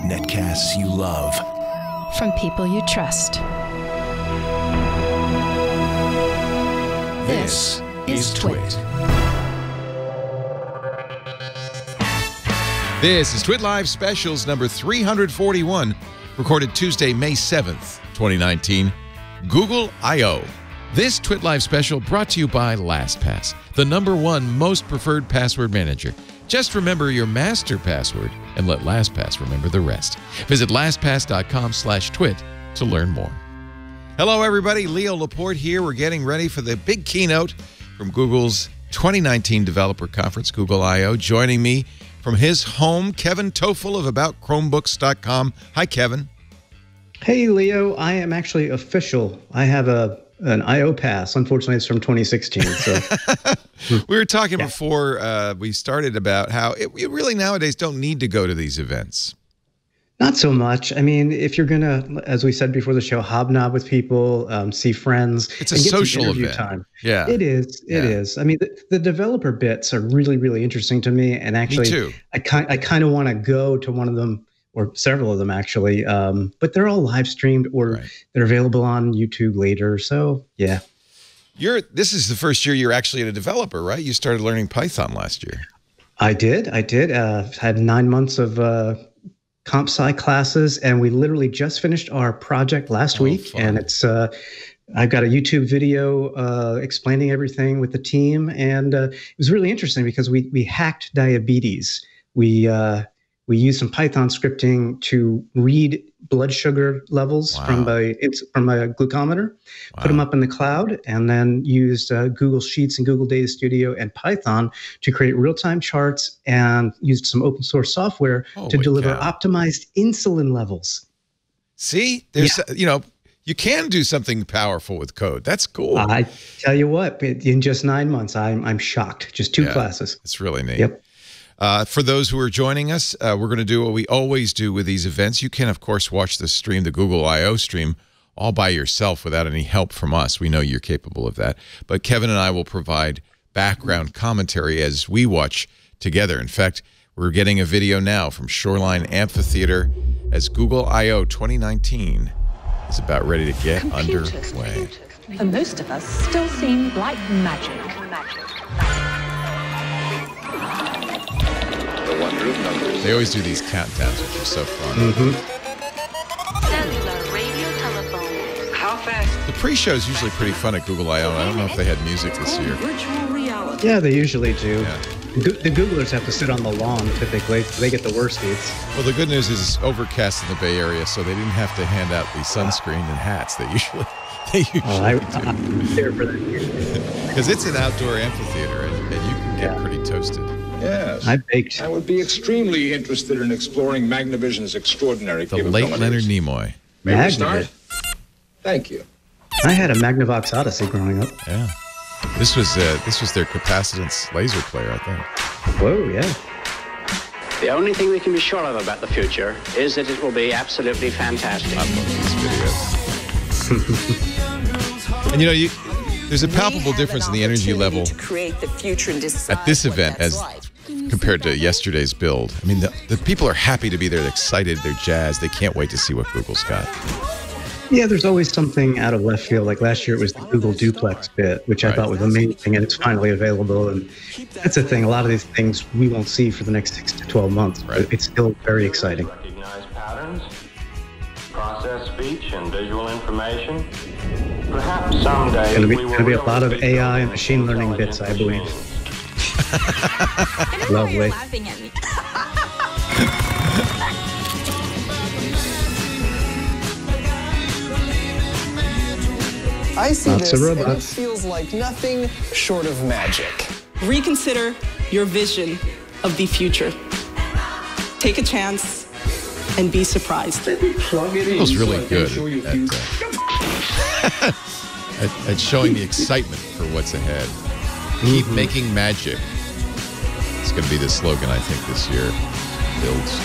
Netcasts you love. From people you trust. This is TWiT. This is TWiT Live Specials number 341, recorded Tuesday, May 7th, 2019. Google I.O. This TWiT Live special brought to you by LastPass, the #1 most preferred password manager. Just remember your master password and let LastPass remember the rest. Visit lastpass.com/twit to learn more. Hello, everybody. Leo Laporte here. We're getting ready for the big keynote from Google's 2019 Developer Conference, Google I.O. Joining me from his home, Kevin Tofel of AboutChromebooks.com. Hi, Kevin. Hey, Leo. I am actually official. I have an I.O. pass. Unfortunately, it's from 2016. So we were talking before we started about how you really nowadays don't need to go to these events. Not so much. I mean, if you're going to, as we said before the show, hobnob with people, see friends. It's a social event. Time. Yeah. It is. It is. I mean, the developer bits are really, really interesting to me. And actually, me too. I kind of want to go to one of them or several of them, actually. But they're all live streamed or they're available on YouTube later. So, yeah. This is the first year you're actually a developer, right? You started learning Python last year. I did. Had 9 months of comp sci classes, and we literally just finished our project last week. Fun. And it's I've got a YouTube video explaining everything with the team, and it was really interesting because we hacked diabetes. We used some Python scripting to read blood sugar levels from a glucometer, put them up in the cloud, and then used Google Sheets and Google Data Studio and Python to create real-time charts, and used some open source software to deliver optimized insulin levels. See, there's you can do something powerful with code. That's cool. I tell you what, in just 9 months, I'm shocked. Just 2 classes. It's really neat. Yep. For those who are joining us, we're going to do what we always do with these events. You can, of course, watch the stream, the Google I.O. stream, all by yourself without any help from us. We know you're capable of that. But Kevin and I will provide background commentary as we watch together. In fact, we're getting a video now from Shoreline Amphitheater as Google I.O. 2019 is about ready to get underway. For most of us, still seem like magic. They always do these countdowns, which are so fun. Cellular radio telephone. How fast? The pre-show is usually pretty fun at Google I.O. I don't know if they had music this year. Virtual reality. Yeah, they usually do. Yeah. The Googlers have to sit on the lawn typically. They get the worst seats. Well, the good news is it's overcast in the Bay Area, so they didn't have to hand out the sunscreen and hats they usually do. I'm there for that. Because it's an outdoor amphitheater, and you can get pretty toasted. Yes. I baked. I would be extremely interested in exploring Magnavision's extraordinary The capabilities. late Leonard Nimoy. May we start? Thank you. I had a Magnavox Odyssey growing up. Yeah. This was their capacitance laser player, I think. Whoa, yeah. The only thing we can be sure of about the future is that it will be absolutely fantastic. I love these videos. And there's a palpable difference in the energy level to create the future and at this event as compared to yesterday's build. I mean, the people are happy to be there. They're excited. They're jazzed. They can't wait to see what Google's got. Yeah, there's always something out of left field. Like last year, it was the Google Duplex bit, which I thought was amazing, and it's finally available. And that's the thing. A lot of these things we won't see for the next 6 to 12 months. But it's still very exciting. Recognize patterns, process speech and visual information. Perhaps someday It's going to be a lot of AI and machine learning bits, I believe. Lovely. I see Lots this, of and it robots. feels like nothing short of magic. Reconsider your vision of the future. Take a chance and be surprised. Google's really good at showing the excitement for what's ahead. Keep making magic. It's going to be the slogan, I think, this year. Builds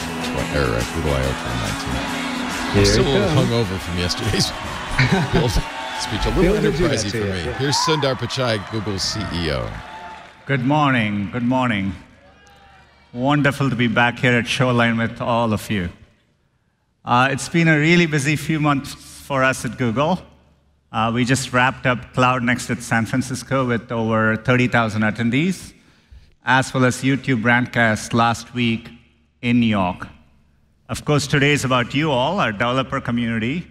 Google I.O. 2019. I'm still a little hungover from yesterday's build speech. A little enterprising for me. Here's Sundar Pichai, Google's CEO. Good morning. Good morning. Wonderful to be back here at Showline with all of you. It's been a really busy few months for us at Google. We just wrapped up Cloud Next at San Francisco with over 30,000 attendees, as well as YouTube Brandcast last week in New York. Of course, today is about you all, our developer community,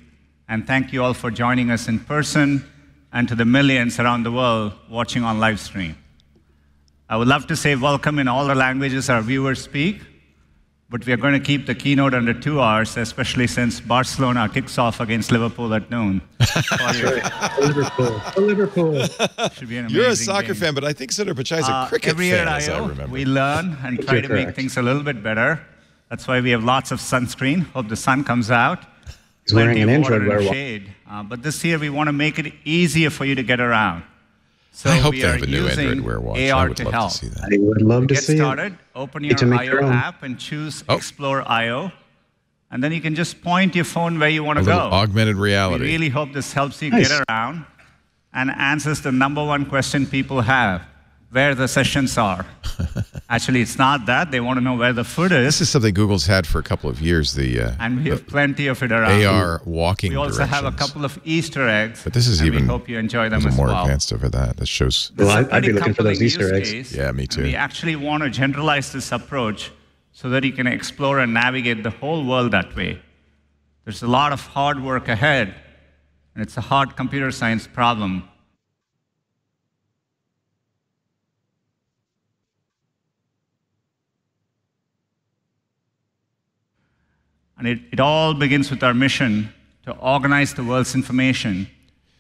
and thank you all for joining us in person and to the millions around the world watching on live stream. I would love to say welcome in all the languages our viewers speak, but we are going to keep the keynote under 2 hours, especially since Barcelona kicks off against Liverpool at noon. Liverpool. Should be an You're a amazing soccer game. fan, but I think Sundar Pichai is a cricket every year fan, at as I I/O, remember. we learn and try to make things a little bit better. That's why we have lots of sunscreen. Hope the sun comes out. He's wearing an Android wear wear. Shade. But this year we want to make it easier for you to get around. So I hope we they are have a new using Android Wear watch. AR I would to love help. to see that. I would love to Get see started, it. open your I/O app and choose Explore I/O. And then you can just point your phone where you want to go. Augmented reality. We really hope this helps you Nice. get around and answers the #1 question people have, where the sessions are. Actually, it's not that. They want to know where the food is. This is something Google's had for a couple of years, And we have plenty of it around. AR walking We also have a directions. couple of Easter eggs. But this is and even we hope you enjoy a them little as more well. advanced over that. This shows. Well, It's a I'd be pretty looking for those compelling Easter use eggs. case, Yeah, me too. and we actually want to generalize this approach so that you can explore and navigate the whole world that way. There's a lot of hard work ahead, and it's a hard computer science problem. And it all begins with our mission to organize the world's information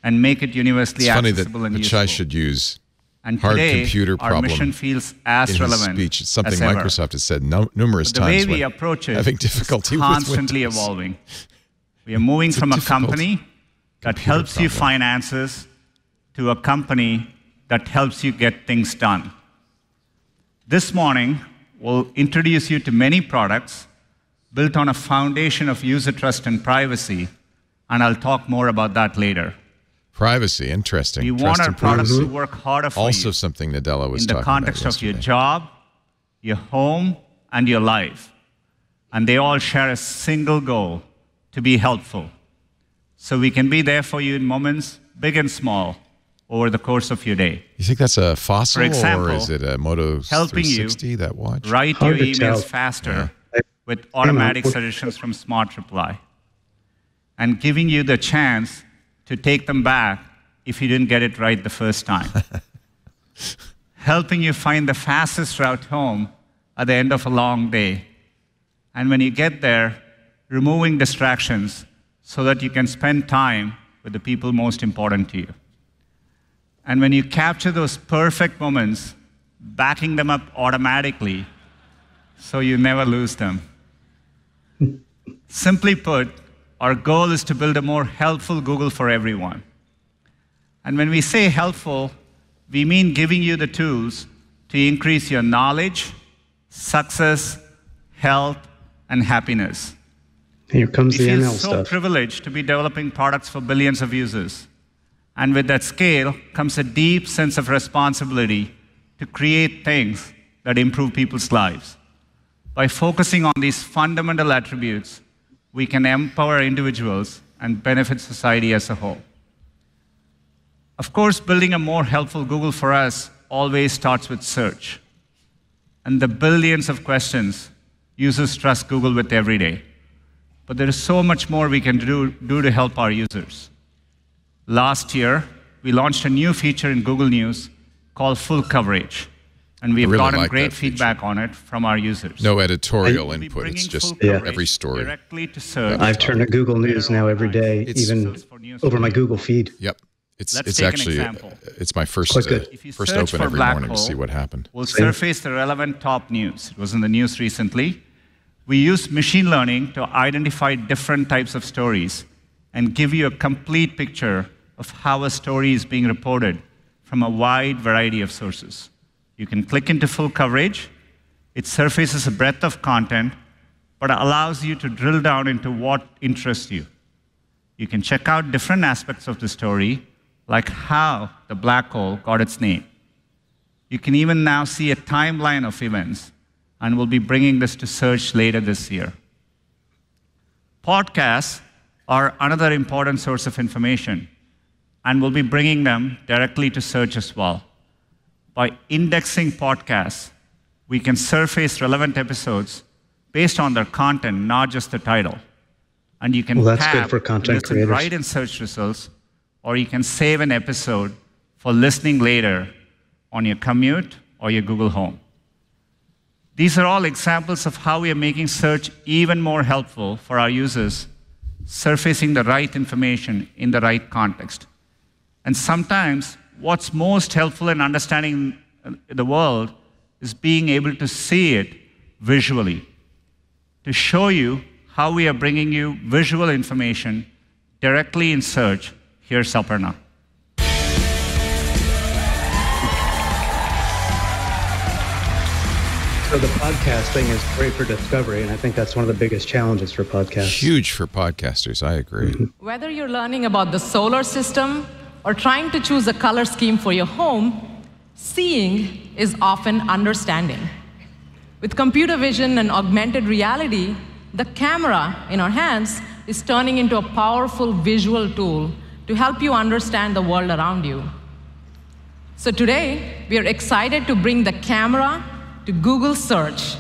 and make it universally It's funny that accessible and Pichai useful. should use And hard today, computer our problem mission feels as in his relevant speech. It's something as ever. Microsoft has said numerous But the way times. we when approach it having is difficulty constantly with Windows. evolving. We are moving It's a from a difficult company that computer helps you problem. find answers to a company that helps you get things done. This morning, we'll introduce you to many products built on a foundation of user trust and privacy, and I'll talk more about that later. Privacy, interesting. We Trust want our and products privacy. to work harder for Also you something Nadella was in the talking context about of your yesterday. job, your home, and your life. And they all share a single goal, to be helpful. So we can be there for you in moments, big and small, over the course of your day. You think that's a Fossil For example, or is it a Moto helping you 360, that watch? write Hard your to emails tell. faster with automatic suggestions from Smart Reply, and giving you the chance to take them back if you didn't get it right the first time. Helping you find the fastest route home at the end of a long day. And when you get there, removing distractions so that you can spend time with the people most important to you. And when you capture those perfect moments, backing them up automatically so you never lose them. Simply put, our goal is to build a more helpful Google for everyone. And when we say helpful, we mean giving you the tools to increase your knowledge, success, health, and happiness. Here comes the We feel ML so stuff. privileged to be developing products for billions of users. And with that scale comes a deep sense of responsibility to create things that improve people's lives. By focusing on these fundamental attributes, we can empower individuals and benefit society as a whole. Of course, building a more helpful Google for us always starts with search. And the billions of questions users trust Google with every day. But there is so much more we can do to help our users. Last year, we launched a new feature in Google News called Full Coverage. And we've really gotten like great that feature. feedback on it from our users. No editorial We'll be input. It's bringing just full coverage every story. directly to search. I've turned to Google News now every day, even over my Google feed. Yep. It's Let's take an actually example. it's my first Quite good. If you first search open for every black morning to hole, see what happened. We'll surface the relevant top news. It was in the news recently. We use machine learning to identify different types of stories and give you a complete picture of how a story is being reported from a wide variety of sources. You can click into full coverage. It surfaces a breadth of content, but allows you to drill down into what interests you. You can check out different aspects of the story, like how the black hole got its name. You can even now see a timeline of events and we'll be bringing this to search later this year. Podcasts are another important source of information, and we'll be bringing them directly to search as well. By indexing podcasts, we can surface relevant episodes based on their content, not just the title. And you can tap for content listen creators. right in search results, or you can save an episode for listening later on your commute or your Google Home. These are all examples of how we are making search even more helpful for our users, surfacing the right information in the right context. And sometimes what's most helpful in understanding the world is being able to see it visually. To show you how we are bringing you visual information directly in search, here's Aparna. So the podcast thing is great for discovery, and I think that's one of the biggest challenges for podcasts. Huge for podcasters, I agree. Whether you're learning about the solar system or trying to choose a color scheme for your home, seeing is often understanding. With computer vision and augmented reality, the camera in our hands is turning into a powerful visual tool to help you understand the world around you. So today, we are excited to bring the camera to Google Search,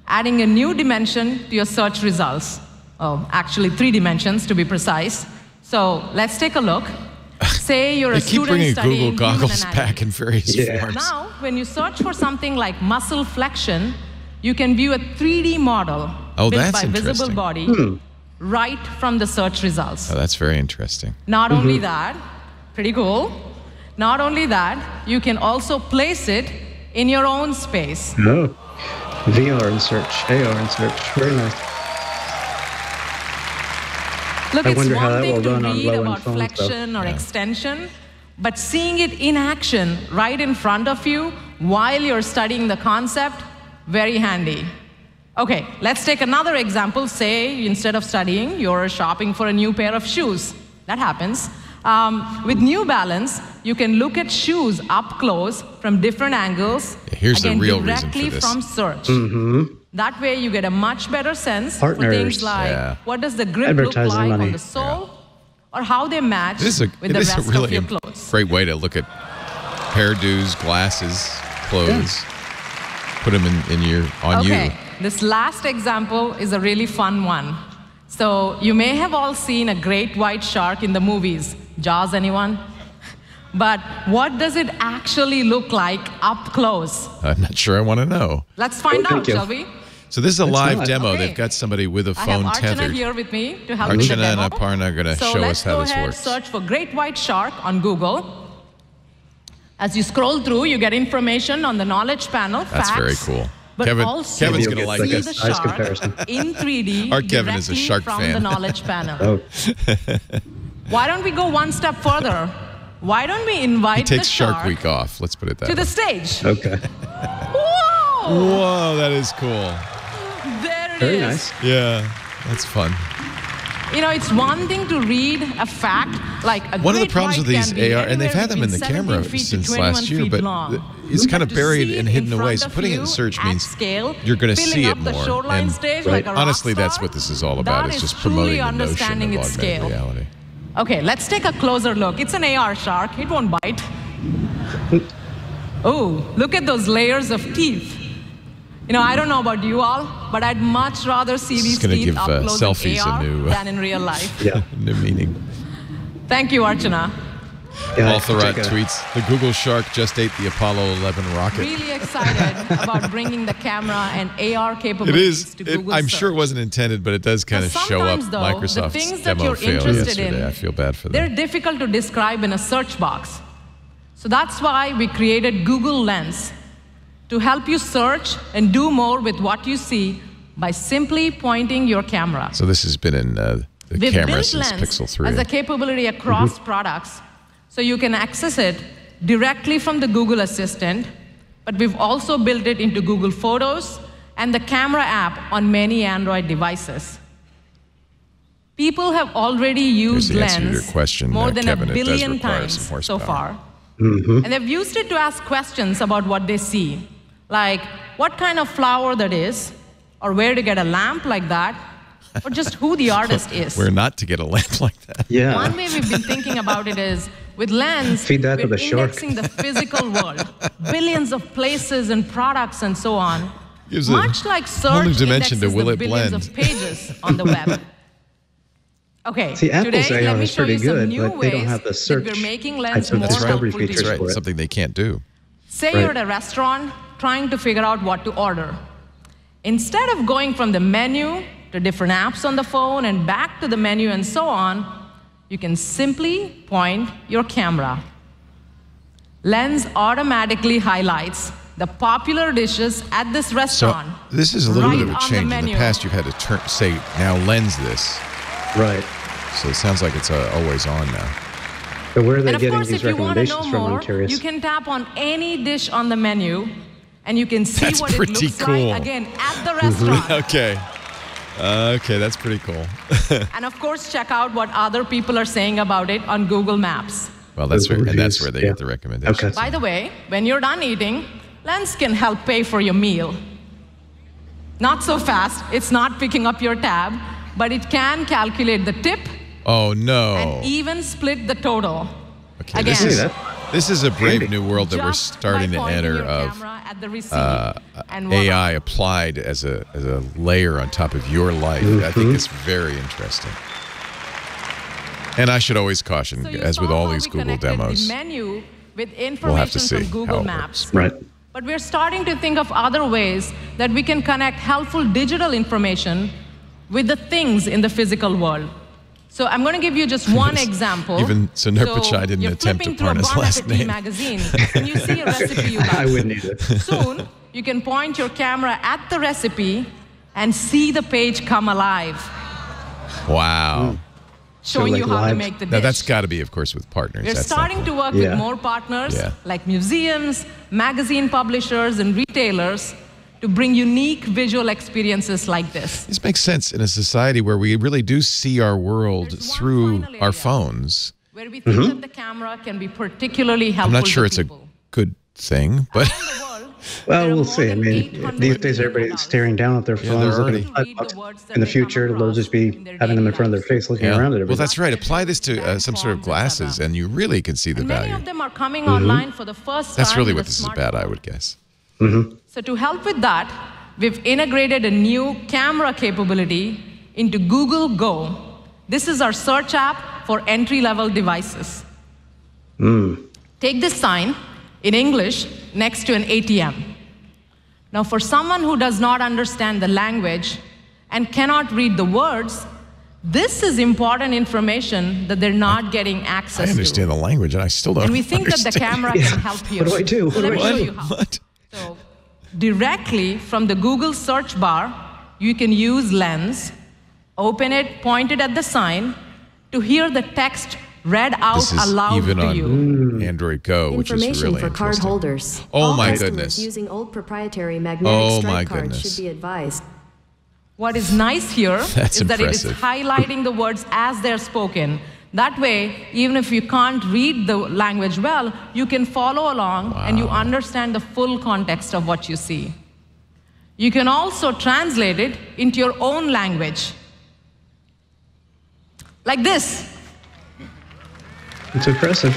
adding a new dimension to your search results. Oh, actually 3 dimensions to be precise. So let's take a look. Say you're a student studying studying Google goggles human anatomy. back in various forms. Now, when you search for something like muscle flexion, you can view a 3D model built by visible body right from the search results. Oh, that's very interesting. Not only that, pretty cool. Not only that, you can also place it in your own space. Oh, VR in search, AR in search, very nice. Look, it's one thing to read about phones, flexion or extension, but seeing it in action right in front of you while you're studying the concept, very handy. Okay, let's take another example. Say, instead of studying, you're shopping for a new pair of shoes. That happens. With New Balance, you can look at shoes up close from different angles. Here's the real reason for directly this. from search. That way, you get a much better sense Partners. for things like what does the grip look like on the sole, or how they match with the rest of your clothes. Great way to look at hairdos, glasses, clothes. Put them on you. This last example is a really fun one. So you may have all seen a great white shark in the movies. Jaws, anyone? But what does it actually look like up close? I'm not sure I want to know. Let's find out, shall we? So this is a live demo. They've got somebody with a phone I have tethered. Archana here with me to help me with the demo. Archana and Aparna are going to show us how this works. So let's go ahead, search for great white shark on Google. As you scroll through, you get information on the knowledge panel, That's very cool. But Kevin's going to like see this. the shark in 3D Our Kevin is a shark from fan. the knowledge panel. Why don't we go one step further? Why don't we invite He takes the Shark Week off. Let's put it that way. to the stage? Okay. Whoa! Whoa, that is cool. There it is. Very nice. Yeah, that's fun. You know, it's one thing to read a fact like a One of the great problems with white these can be AR, and they've had them in the between camera 17 feet to since 21 last year, feet but long. it's kind of To buried see and it hidden in away. front So of putting it you in search at means scale, you're going to filling see it up the more. shoreline And stage like a rock honestly, that's star, what this is all about. that It's is just promoting truly the notion of understanding its augmented scale. reality. Okay, let's take a closer look. It's an AR shark. It won't bite. Oh, look at those layers of teeth. You know, I don't know about you all, but I'd much rather see these teeth give up close selfies in AR a new, than in real life. New meaning. Thank you, Archana. All Thurrott tweets, the Google shark just ate the Apollo 11 rocket. Really excited about bringing the camera and AR It capabilities is. to Google I'm Search. sure it wasn't intended, but it does kind of show up Sometimes, though, Microsoft's the things that demo you're fail interested yesterday. in, I feel bad for them. they're difficult to describe in a search box. So that's why we created Google Lens to help you search and do more with what you see by simply pointing your camera. So this has been in the We've camera built since Lens Pixel 3. as a capability across products, so you can access it directly from the Google Assistant, but we've also built it into Google Photos and the camera app on many Android devices. People have already used Here's the answer to your Lens question, more than Kevin. a It does billion require times some so horsepower. far. And they've used it to ask questions about what they see, like, what kind of flower that is, or where to get a lamp like that, or just who the artist is. Where not to get a lamp like that. Yeah. One way we've been thinking about it is, with Lens, Feed that we're to the shark. indexing the physical world, billions of places and products and so on, Gives much like whole new search dimension indexes to will the it billions blend. of pages on the web. Okay, See, Apple's today, let AI me is show pretty you some good, new but they don't ways have the that search we're making Lens types of more discovery helpful to features you. Right, for it. something they can't do. Say Right. you're at a restaurant trying to figure out what to order. Instead of going from the menu to different apps on the phone and back to the menu and so on, you can simply point your camera. Lens automatically highlights the popular dishes at this So restaurant. this is a little right bit of a on the change. In the menu. past, you've had to say, now lens this. Right. So it sounds like it's always on now. So where are they And of getting course, these if you want to recommendations know from? I'm more, curious. you can tap on any dish on the menu, and you can see That's what it pretty looks cool. like, again, at the restaurant. Okay. Okay, that's pretty cool. And of course, check out what other people are saying about it on Google Maps. Well, that's where, and that's where they Yeah. get the recommendations. Okay. By the way, when you're done eating, Lens can help pay for your meal. Not so fast, it's not picking up your tab, but it can calculate the tip Oh, no. and even split the total. Okay, Again, this is a brave new world that we're just starting by to pointing enter your of camera at the receipt and voila. AI applied as a layer on top of your life. I think it's very interesting. And I should always caution, So you as with saw all how these we Google connected demos, the menu with we'll have information to see from how Google it Maps. works. Right. But we're starting to think of other ways that we can connect helpful digital information with the things in the physical world. So I'm going to give you just one example. Even Sundar Pichai didn't you're attempt to flipping through learn a his Bon last Appetit name. magazine, and you see a recipe you like. I wouldn't either. Soon, you can point your camera at the recipe and see the page come alive, Wow. showing like you how to live. make the dish. Now, that's got to be, of course, with partners. We're That's not starting the- to work Yeah. with more partners, Yeah. like museums, magazine publishers, and retailers, to bring unique visual experiences like this. This makes sense in a society where we really do see our world There's one through final our area phones. where we think that the camera can be particularly I'm helpful not sure to it's a people. good thing, but Around the world, Well, there are we'll more see. I than mean, 800 these days million everybody's adults staring down at their they're phones. already- looking at Read buttons. the words that In the they come future, they'll across just be in their having them in daily front of their face, looking around at everything. Well, that's right. Apply this to some sort of glasses, and you really can see the And many value. of them are coming online for the first time. That's really with what a this is about, I smartphone. would guess. So to help with that, we've integrated a new camera capability into Google Go. This is our search app for entry-level devices. Take this sign in English next to an ATM. Now, for someone who does not understand the language and cannot read the words, this is important information that they're not getting access I understand to. the language, and I still don't And we think that the understand. camera can help you. What do I do? So let me show you What? how. What? So, directly from the Google search bar, you can use Lens, open it, point it at the sign, to hear the text read out This is aloud even to on you. Android Go, which is Information really for card interesting. holders. Oh All my customers goodness. using old proprietary magnetic Oh stripe my cards goodness. should be advised. What is nice here That's is that it is impressive. highlighting the words as they're spoken. That way, even if you can't read the language well, you can follow along and you understand the full context of what you see. You can also translate it into your own language. Like this. It's impressive.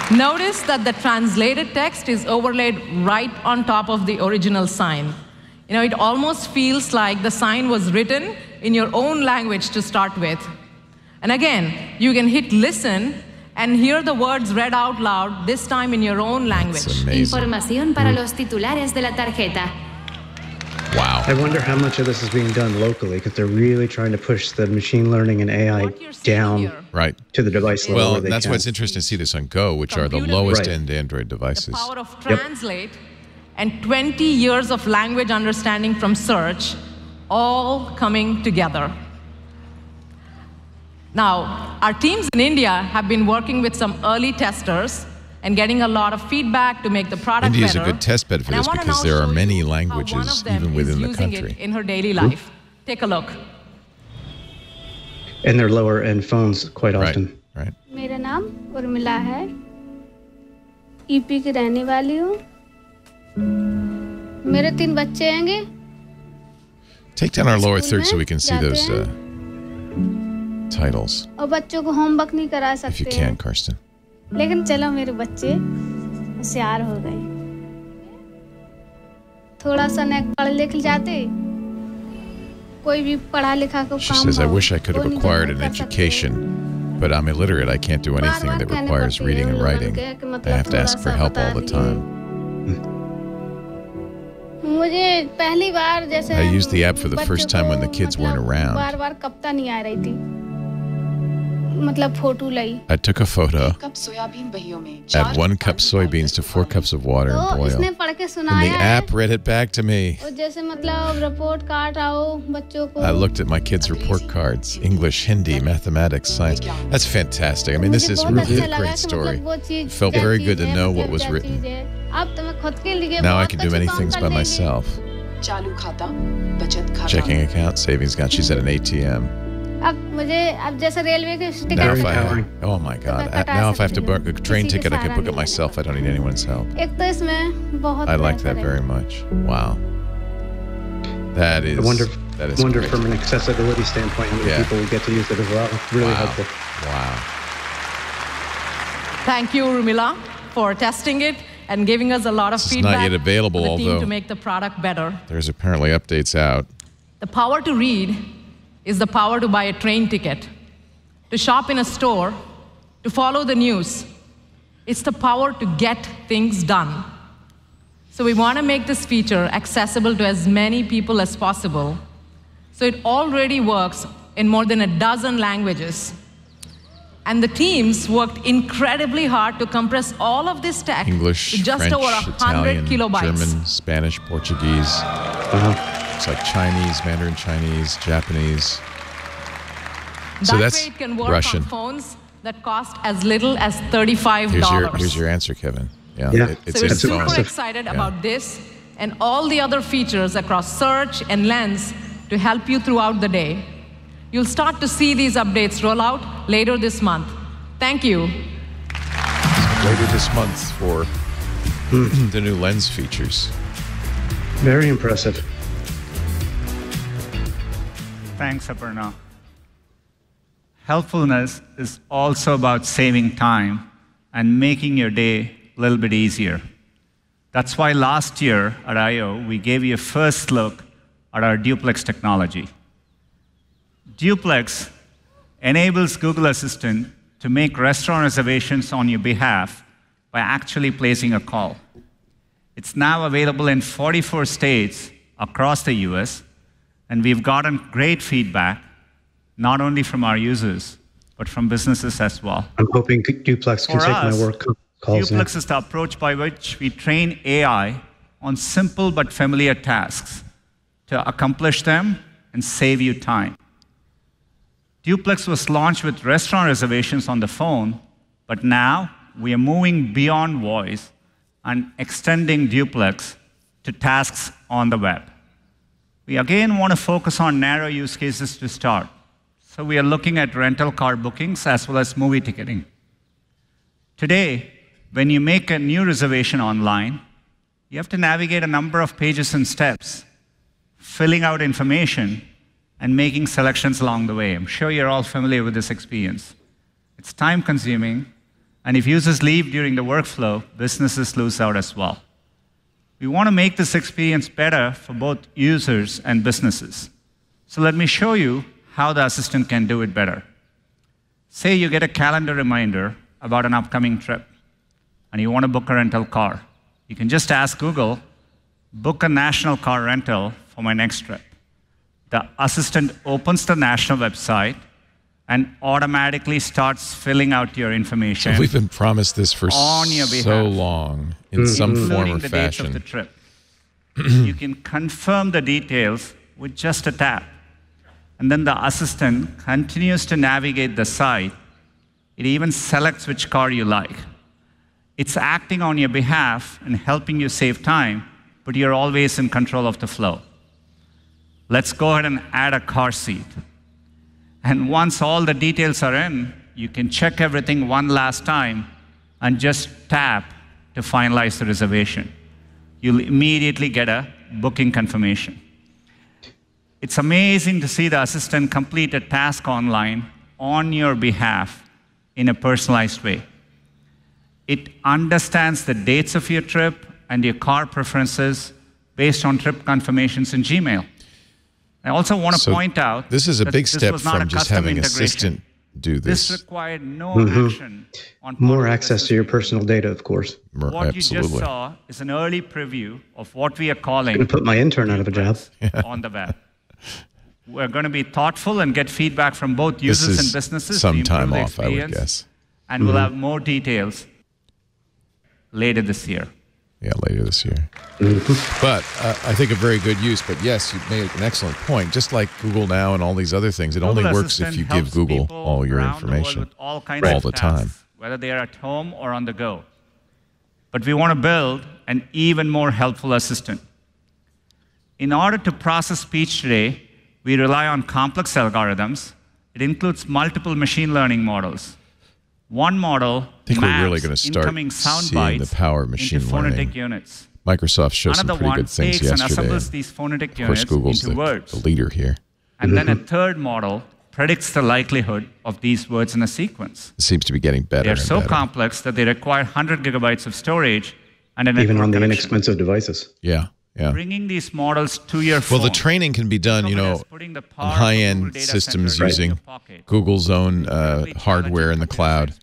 Notice that the translated text is overlaid right on top of the original sign. You know, it almost feels like the sign was written in your own language to start with. And again, you can hit listen and hear the words read out loud, this time in your own language. That's amazing. Información para los titulares de la tarjeta. Wow. I wonder how much of this is being done locally, because they're really trying to push the machine learning and AI down Right. to the device level. Well, where they that's can. why it's interesting to see this on Go, which are the Computer lowest vision. end Android The devices. power of translate and 20 years of language understanding from search, all coming together. Now, our teams in India have been working with some early testers and getting a lot of feedback to make the product India is a better. good test bed for And I this wanna because now there are show many you how one languages of them even within is the using country. it in her daily life. Take a look. And they're lower end phones quite Right. often. Right. मेरा नाम उर्मिला है EP की रहने वाली हूँ। मेरे 3 बच्चे हैंगे। Take down our lower third so we can see those titles. और बच्चों को होमवर्क नहीं करा सकते। If you can, Karsten. लेकिन चलो मेरे बच्चे होशियार हो गए। थोड़ा सा न पढ़ लिख जाते, कोई भी पढ़ा लिखा को काम। She says, I wish I could have acquired an education, but I'm illiterate. I can't do anything that requires reading and writing. I have to ask for help all the time. मुझे पहली बार जैसे I used the app for the first time when the kids weren't around. बार-बार कप्ता नहीं आ रही थी। मतलब photo lie. I took a photo. Add 1 cup soybeans to 4 cups of water and boil. इसने पढ़ के And सुनाया the है। app read it back to me. और जैसे मतलब रिपोर्ट कार्ड आओ बच्चों को। I looked at my kids' report cards: English, Hindi, mathematics, science. That's fantastic. I mean, this is really a great story. It felt very good to know what was written. Now I can do many things by myself. Checking account, savings account. She's at an ATM. अब जैसे railway के ticket. Now if oh my God! Now if I have to book a train ticket, I can book it myself. I don't need anyone's help. एक तो इसमें बहुत। I like that very much. Wow. That is. I wonder great. from an accessibility standpoint, how many people will get to use it as well. Really helpful. Wow. Thank you, Rumila, for testing it and giving us a lot of feedback. Not yet available, for the team although to make the product better. There's apparently updates out. The power to read is the power to buy a train ticket, to shop in a store, to follow the news. It's the power to get things done. So we want to make this feature accessible to as many people as possible. So it already works in more than a dozen languages. And the teams worked incredibly hard to compress all of this tech English, to just French, over 100 Italian, kilobytes. German, Spanish, Portuguese. It's like Chinese, Mandarin Chinese, Japanese. So that's rate can work Russian. on phones that cost as little as $35. Here's your answer, Kevin. So we're super excited about this and all the other features across search and lens to help you throughout the day. You'll start to see these updates roll out later this month. Thank you. Later this month for the new lens features. Very impressive. Thanks, Aparna. Helpfulness is also about saving time and making your day a little bit easier. That's why last year at I/O, we gave you a first look at our Duplex technology. Duplex enables Google Assistant to make restaurant reservations on your behalf by actually placing a call. It's now available in 44 states across the US, and we've gotten great feedback, not only from our users, but from businesses as well. I'm hoping Duplex can take my work calls. Duplex is the approach by which we train AI on simple but familiar tasks to accomplish them and save you time. Duplex was launched with restaurant reservations on the phone, but now we are moving beyond voice and extending Duplex to tasks on the web. We again want to focus on narrow use cases to start. So we are looking at rental car bookings as well as movie ticketing. Today, when you make a new reservation online, you have to navigate a number of pages and steps, filling out information, and making selections along the way. I'm sure you're all familiar with this experience. It's time-consuming, and if users leave during the workflow, businesses lose out as well. We want to make this experience better for both users and businesses. So let me show you how the assistant can do it better. Say you get a calendar reminder about an upcoming trip, and you want to book a rental car. You can just ask Google, book a national car rental for my next trip. The assistant opens the national website and automatically starts filling out your information. So we've been promised this for so long in some form or the fashion. Dates of the trip. You can confirm the details with just a tap. And then the assistant continues to navigate the site. It even selects which car you like. It's acting on your behalf and helping you save time, but you're always in control of the flow. Let's go ahead and add a car seat. And once all the details are in, you can check everything one last time and just tap to finalize the reservation. You'll immediately get a booking confirmation. It's amazing to see the assistant complete a task online on your behalf in a personalized way. It understands the dates of your trip and your car preferences based on trip confirmations in Gmail. I also want to point out this is a big step from just having Assistant do this. This required no action on more access to your personal data, of course. What you just saw is an early preview of what we are calling I'm going to put my intern out of a job on the web. We're going to be thoughtful and get feedback from both users and businesses some to improve time the off, I would guess. And we'll have more details later this year. Yeah, later this year. But I think a very good use. But yes, you made an excellent point. Just like Google Now and all these other things, it only works if you give Google all your information all the time. Whether they are at home or on the go. But we want to build an even more helpful assistant. In order to process speech today, we rely on complex algorithms. It includes multiple machine learning models. One model maps incoming sound bites the power of machine into learning. phonetic units. Microsoft showed some Another pretty one good things takes and yesterday. assembles these phonetic Of course, units Google's into words. the leader here. And then a third model predicts the likelihood of these words in a sequence. It seems to be getting better. They're and so better. complex that they require 100 gigabytes of storage and a network even on the connection. inexpensive devices. Yeah. Yeah. Bringing these models to your phone. Well, the training can be done, on high-end systems using Google's own hardware in the cloud.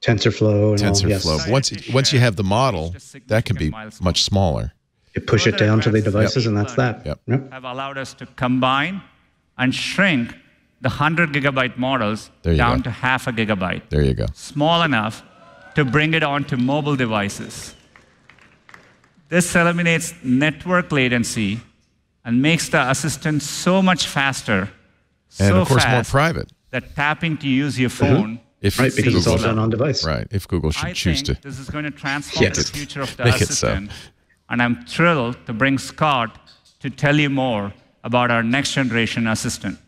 TensorFlow. And TensorFlow. All, Once you have the model, that can be much smaller. You push it down to the devices, and that's that. Have allowed us to combine and shrink the 100 gigabyte models down to half a gigabyte. There you go. Small enough to bring it onto mobile devices. This eliminates network latency and makes the assistant so much faster, and so of course fast more private. That tapping to use your phone because it's all done on device. Right, if Google should choose to. This is going to transform the future of the make assistant. It so. And I'm thrilled to bring Scott to tell you more about our next generation assistant.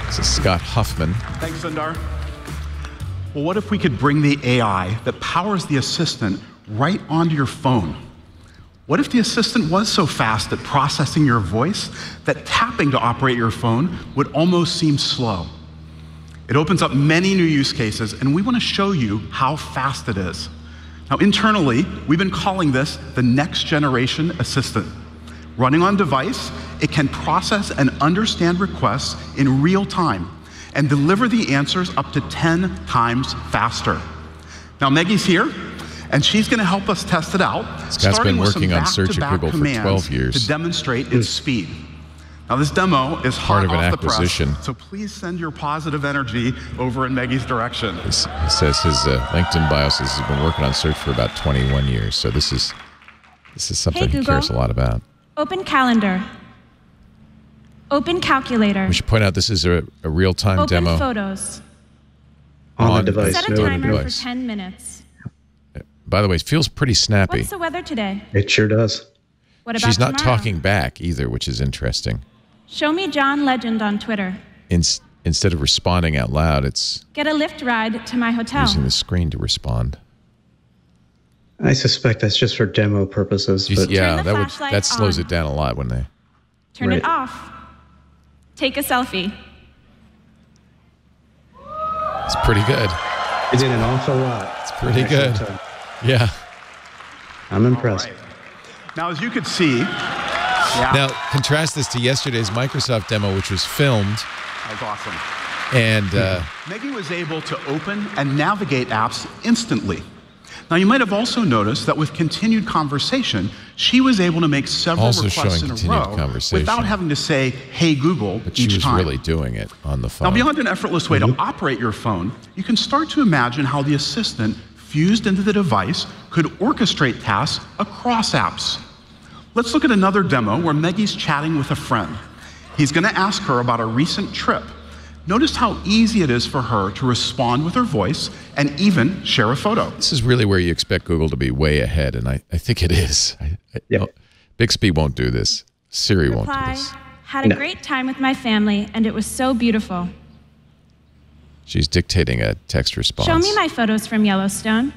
This is Scott Huffman. Thanks, Sundar. Well, what if we could bring the AI that powers the assistant right onto your phone? What if the assistant was so fast at processing your voice that tapping to operate your phone would almost seem slow? It opens up many new use cases, and we want to show you how fast it is. Now, internally, we've been calling this the next generation assistant. Running on device, it can process and understand requests in real time and deliver the answers up to 10 times faster. Now, Maggie's here, and she's going to help us test it out. Scott's been working on search at Google for 12 years. To demonstrate its speed. Now, this demo is part of an off acquisition. The press, so please send your positive energy over in Maggie's direction. He says his LinkedIn bio says he's been working on search for about 21 years. So this is something he cares a lot about. Open calendar. Open calculator. We should point out this is a real-time demo. Open photos. On the device. Set a timer for 10 minutes. By the way, it feels pretty snappy. What's the weather today? It sure does. What about She's not tomorrow? talking back either, which is interesting. Show me John Legend on Twitter. Instead of responding out loud, it's Get a Lyft ride to my hotel. using the screen to respond. I suspect that's just for demo purposes. But Yeah, that slows it down a lot when they... Turn it off. Take a selfie. It's pretty good. You did an awful lot. It's pretty good. Yeah. I'm impressed. Right. Now, as you could see... Now, contrast this to yesterday's Microsoft demo, which was filmed. That was awesome. And Maggie was able to open and navigate apps instantly. Now, you might have also noticed that with continued conversation, she was able to make several requests in a row without having to say, "Hey, Google," but she each was time. really doing it on the phone. Now, beyond an effortless way to operate your phone, you can start to imagine how the assistant fused into the device could orchestrate tasks across apps. Let's look at another demo where Maggie's chatting with a friend. He's going to ask her about a recent trip. Notice how easy it is for her to respond with her voice and even share a photo. This is really where you expect Google to be way ahead, and I think it is. Bixby won't do this. Siri won't do this. Had a great time with my family, and it was so beautiful. She's dictating a text response. Show me my photos from Yellowstone.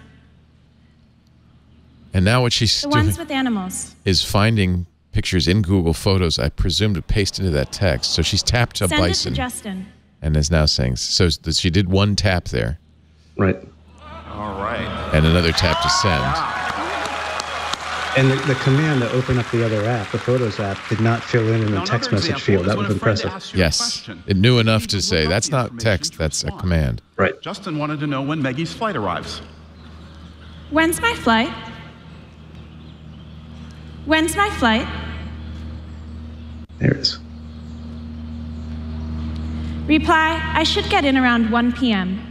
And now what she's The doing ones with animals. is finding pictures in Google Photos, I presume, to paste into that text. So she's tapped a Send bison. it to Justin. And is now saying, so she did one tap there. Right. All right. And another tap to send. And the command to open up the other app, the Photos app, did not fill in the text message field. That was impressive. Yes. It knew enough to say, that's not text, that's a command. Right. Justin wanted to know when Maggie's flight arrives. When's my flight? When's my flight? There it is. Reply, I should get in around 1 p.m.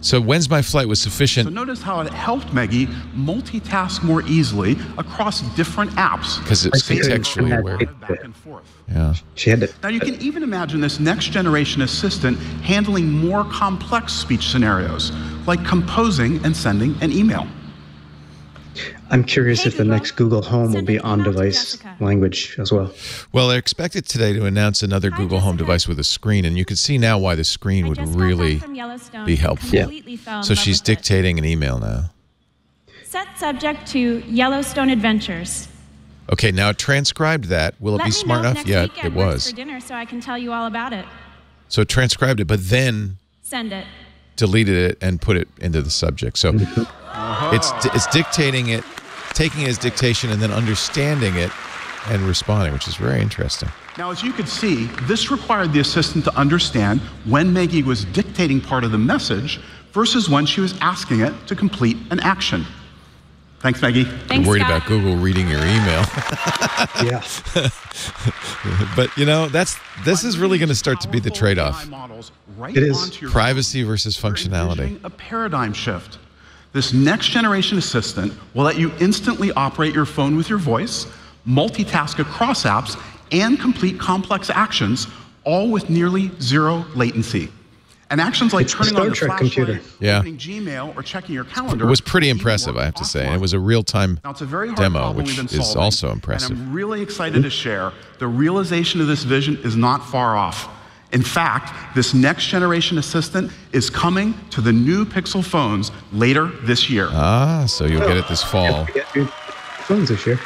So when's my flight was sufficient. So notice how it helped Maggie multitask more easily across different apps. Because it's contextually aware. Back and forth. Yeah. She had to. Now you can even imagine this next generation assistant handling more complex speech scenarios, like composing and sending an email. I'm curious if the next Google Home will be on-device language as well. Well, they're expected today to announce another Google Home device with a screen, and you can see now why the screen would really be helpful. Yeah. So she's dictating an email now. Set subject to Yellowstone Adventures. Okay, now it transcribed that. Will it be smart enough? Yeah, it was. For dinner, so I can tell you all about it. So it transcribed it, but then Send it. deleted it and put it into the subject. So it's dictating it, taking it as dictation, and then understanding it and responding, which is very interesting. Now, as you could see, this required the assistant to understand when Maggie was dictating part of the message versus when she was asking it to complete an action. Thanks, Maggie. You're worried about Google reading your email. Yeah. But, you know, this is really going to start to be the trade-off. It is. Privacy versus functionality. A paradigm shift. This next generation assistant will let you instantly operate your phone with your voice, multitask across apps, and complete complex actions, all with nearly zero latency. And actions like turning on the flashlight, opening Gmail, or checking your calendar. It was pretty impressive, I have to say. And it was a real-time demo, which is also impressive. And I'm really excited to share the realization of this vision is not far off. In fact, this next generation assistant is coming to the new Pixel phones later this year. Ah, so you'll get it this fall. Phones this year.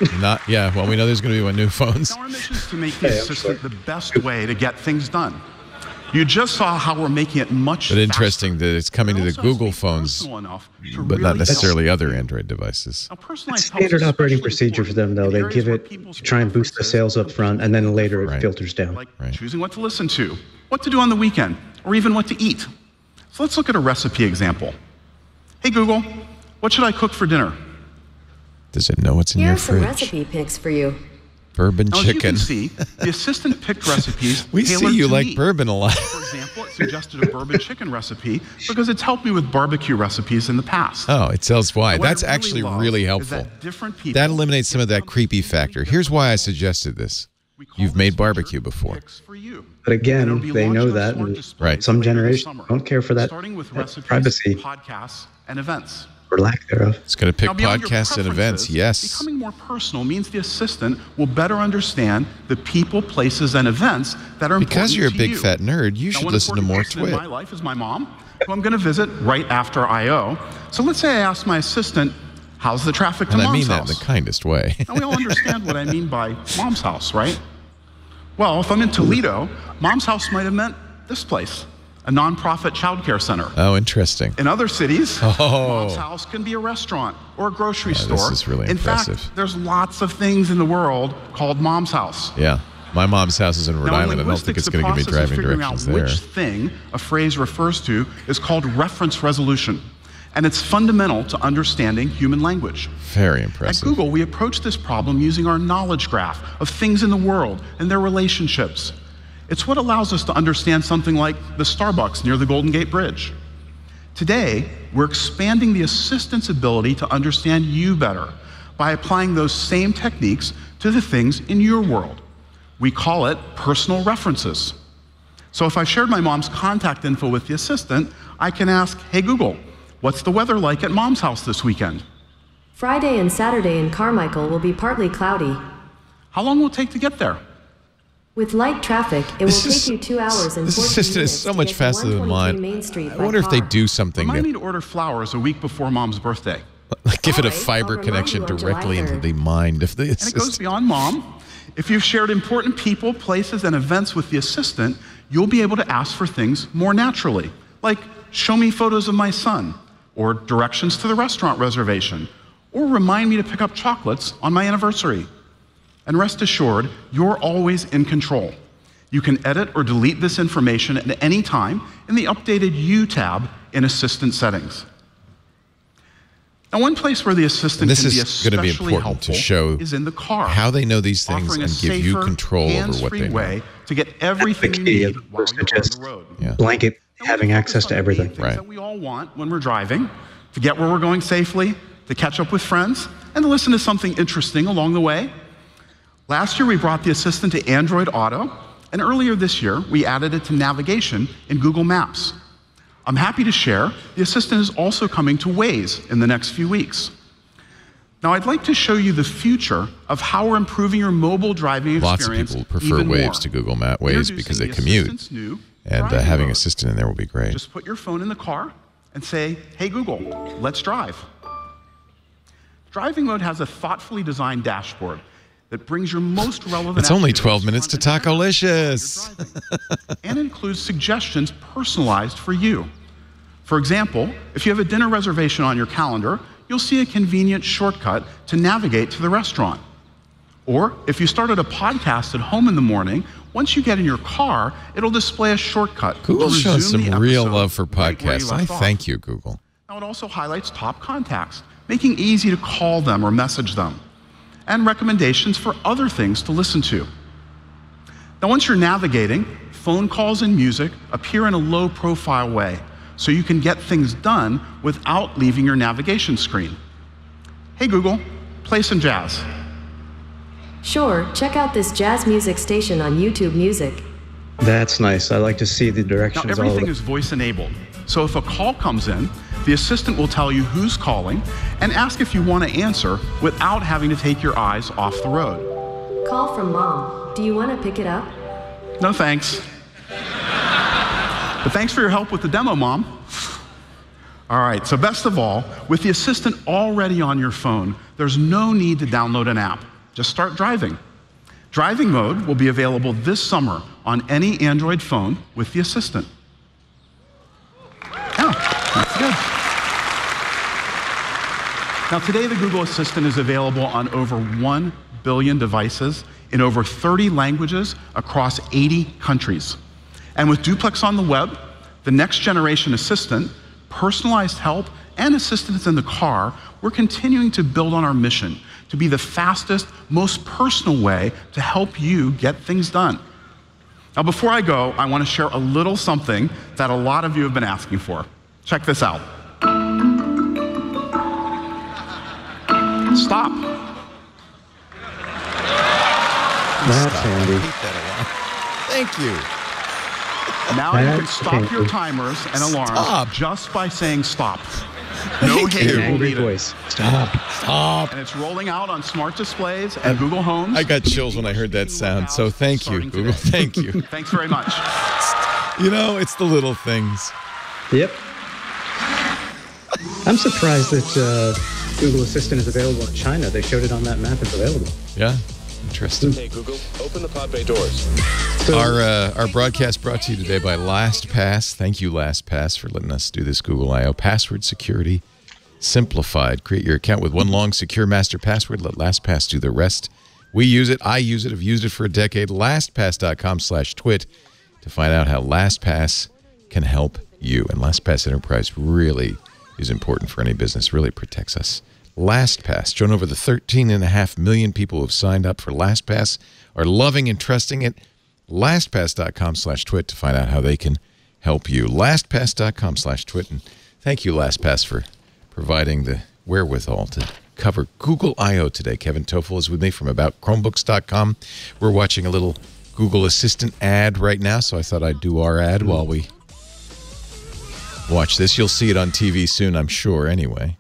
Yeah, well, we know there's going to be new phones. Our mission is to make the assistant the best way to get things done. You just saw how we're making it much But interesting that it's coming to the Google phones, but not necessarily other Android devices. It's standard operating procedure for them, though. They give it to try and boost the sales up front, and then later it filters down. Like choosing what to listen to, what to do on the weekend, or even what to eat. So let's look at a recipe example. Hey, Google, what should I cook for dinner? Does it know what's in your fridge? Here are some recipe picks for you. Bourbon now, chicken. As you can see, the assistant picked recipes We see you like me. bourbon a lot. For example, it suggested a bourbon chicken recipe because it's helped me with barbecue recipes in the past. Oh, it tells why. That's really actually really helpful. That eliminates some of that creepy factor. Here's why I suggested this. You've made barbecue before. But again, they know that, and some generations don't care for that privacy podcasts and events. or lack thereof. It's going to pick podcasts and events, yes. Becoming more personal means the assistant will better understand the people, places, and events that are important Because you're a to big you. fat nerd, you should listen to more TWiT. In my TWiT. life is my mom, who I'm going to visit right after I.O. So let's say I ask my assistant, how's the traffic to And I mom's mean that in house? the kindest way. Now we all understand what I mean by mom's house, right? Well, if I'm in Toledo, mom's house might have meant this place, a nonprofit childcare center. Oh, interesting. In other cities, mom's house can be a restaurant or a grocery store. This is really impressive. impressive. Fact, there's lots of things in the world called mom's house. Yeah. My mom's house is in Rhode Island. I don't think it's going to give me driving directions there. Which thing a phrase refers to is called reference resolution. And it's fundamental to understanding human language. Very impressive. At Google, we approach this problem using our knowledge graph of things in the world and their relationships. It's what allows us to understand something like the Starbucks near the Golden Gate Bridge. Today, we're expanding the assistant's ability to understand you better by applying those same techniques to the things in your world. We call it personal references. So if I shared my mom's contact info with the assistant, I can ask, hey Google, what's the weather like at mom's house this weekend? Friday and Saturday in Carmichael will be partly cloudy. How long will it take to get there? With light traffic, it will take you 2 hours and 14 minutes. This assistant is so much faster than mine. I wonder if they do something. Remind me to order flowers a week before Mom's birthday. Give it a fiber connection directly into the mind of the assistant. And it goes beyond Mom. If you've shared important people, places, and events with the assistant, you'll be able to ask for things more naturally, like show me photos of my son, or directions to the restaurant reservation, or remind me to pick up chocolates on my anniversary. And rest assured, you're always in control. You can edit or delete this information at any time in the updated You tab in Assistant settings. Now, one place where the assistant can be especially helpful is in the car. How they know these things and give you control over what they know. Way to get everything you need while you're on the road. Yeah. Blanket having access to everything. Right. That we all want when we're driving, to get where we're going safely, to catch up with friends, and to listen to something interesting along the way. Last year, we brought the assistant to Android Auto, and earlier this year, we added it to navigation in Google Maps. I'm happy to share the assistant is also coming to Waze in the next few weeks. Now, I'd like to show you the future of how we're improving your mobile driving experience. Lots of people prefer Waze to Google Waze because they commute, and having assistant in there will be great. Just put your phone in the car and say, hey, Google, let's drive. Driving mode has a thoughtfully designed dashboard that brings your most relevant. It's only 12 minutes to Tacolicious. And includes suggestions personalized for you. For example, if you have a dinner reservation on your calendar, you'll see a convenient shortcut to navigate to the restaurant. Or if you started a podcast at home in the morning, once you get in your car, it'll display a shortcut. Google's showing some real love for podcasts. I thank you, Google. Now, it also highlights top contacts, making it easy to call them or message them, and recommendations for other things to listen to. Now, once you're navigating, phone calls and music appear in a low-profile way, so you can get things done without leaving your navigation screen. Hey, Google, play some jazz. Sure, check out this jazz music station on YouTube Music. That's nice. I like to see the directions. Now, everything is voice-enabled, so if a call comes in, the assistant will tell you who's calling and ask if you want to answer without having to take your eyes off the road. Call from Mom. Do you want to pick it up? No, thanks. But thanks for your help with the demo, Mom. All right, so best of all, with the assistant already on your phone, there's no need to download an app. Just start driving. Driving mode will be available this summer on any Android phone with the assistant. That's good. Now, today, the Google Assistant is available on over 1 billion devices in over 30 languages across 80 countries. And with Duplex on the web, the next generation assistant, personalized help, and assistance in the car, we're continuing to build on our mission to be the fastest, most personal way to help you get things done. Now, before I go, I want to share a little something that a lot of you have been asking for. Check this out. Stop. That's handy. Thank you. Now you can stop your timers and alarms just by saying stop. No hate will needed. Stop. Stop. And it's rolling out on smart displays and Google Homes. I got chills when I heard that sound, so thank you, Google. Thank you. Thanks very much. You know, it's the little things. Yep. I'm surprised that Google Assistant is available in China. They showed it on that map. It's available. Yeah. Interesting. Hey, Google, open the pod bay doors. So, our broadcast brought to you today by LastPass. Thank you, LastPass, for letting us do this Google I/O. Password security simplified. Create your account with one long, secure master password. Let LastPass do the rest. We use it. I use it. I've used it for a decade. LastPass.com/twit to find out how LastPass can help you. And LastPass Enterprise really is important for any business. Really protects us. LastPass. Join over the 13.5 million people who have signed up for LastPass, are loving and trusting it. LastPass.com/twit to find out how they can help you. LastPass.com/twit. And thank you, LastPass, for providing the wherewithal to cover Google I/O today. Kevin Tofel is with me from AboutChromebooks.com. We're watching a little Google Assistant ad right now, so I thought I'd do our ad while we watch this. You'll see it on TV soon, I'm sure, anyway.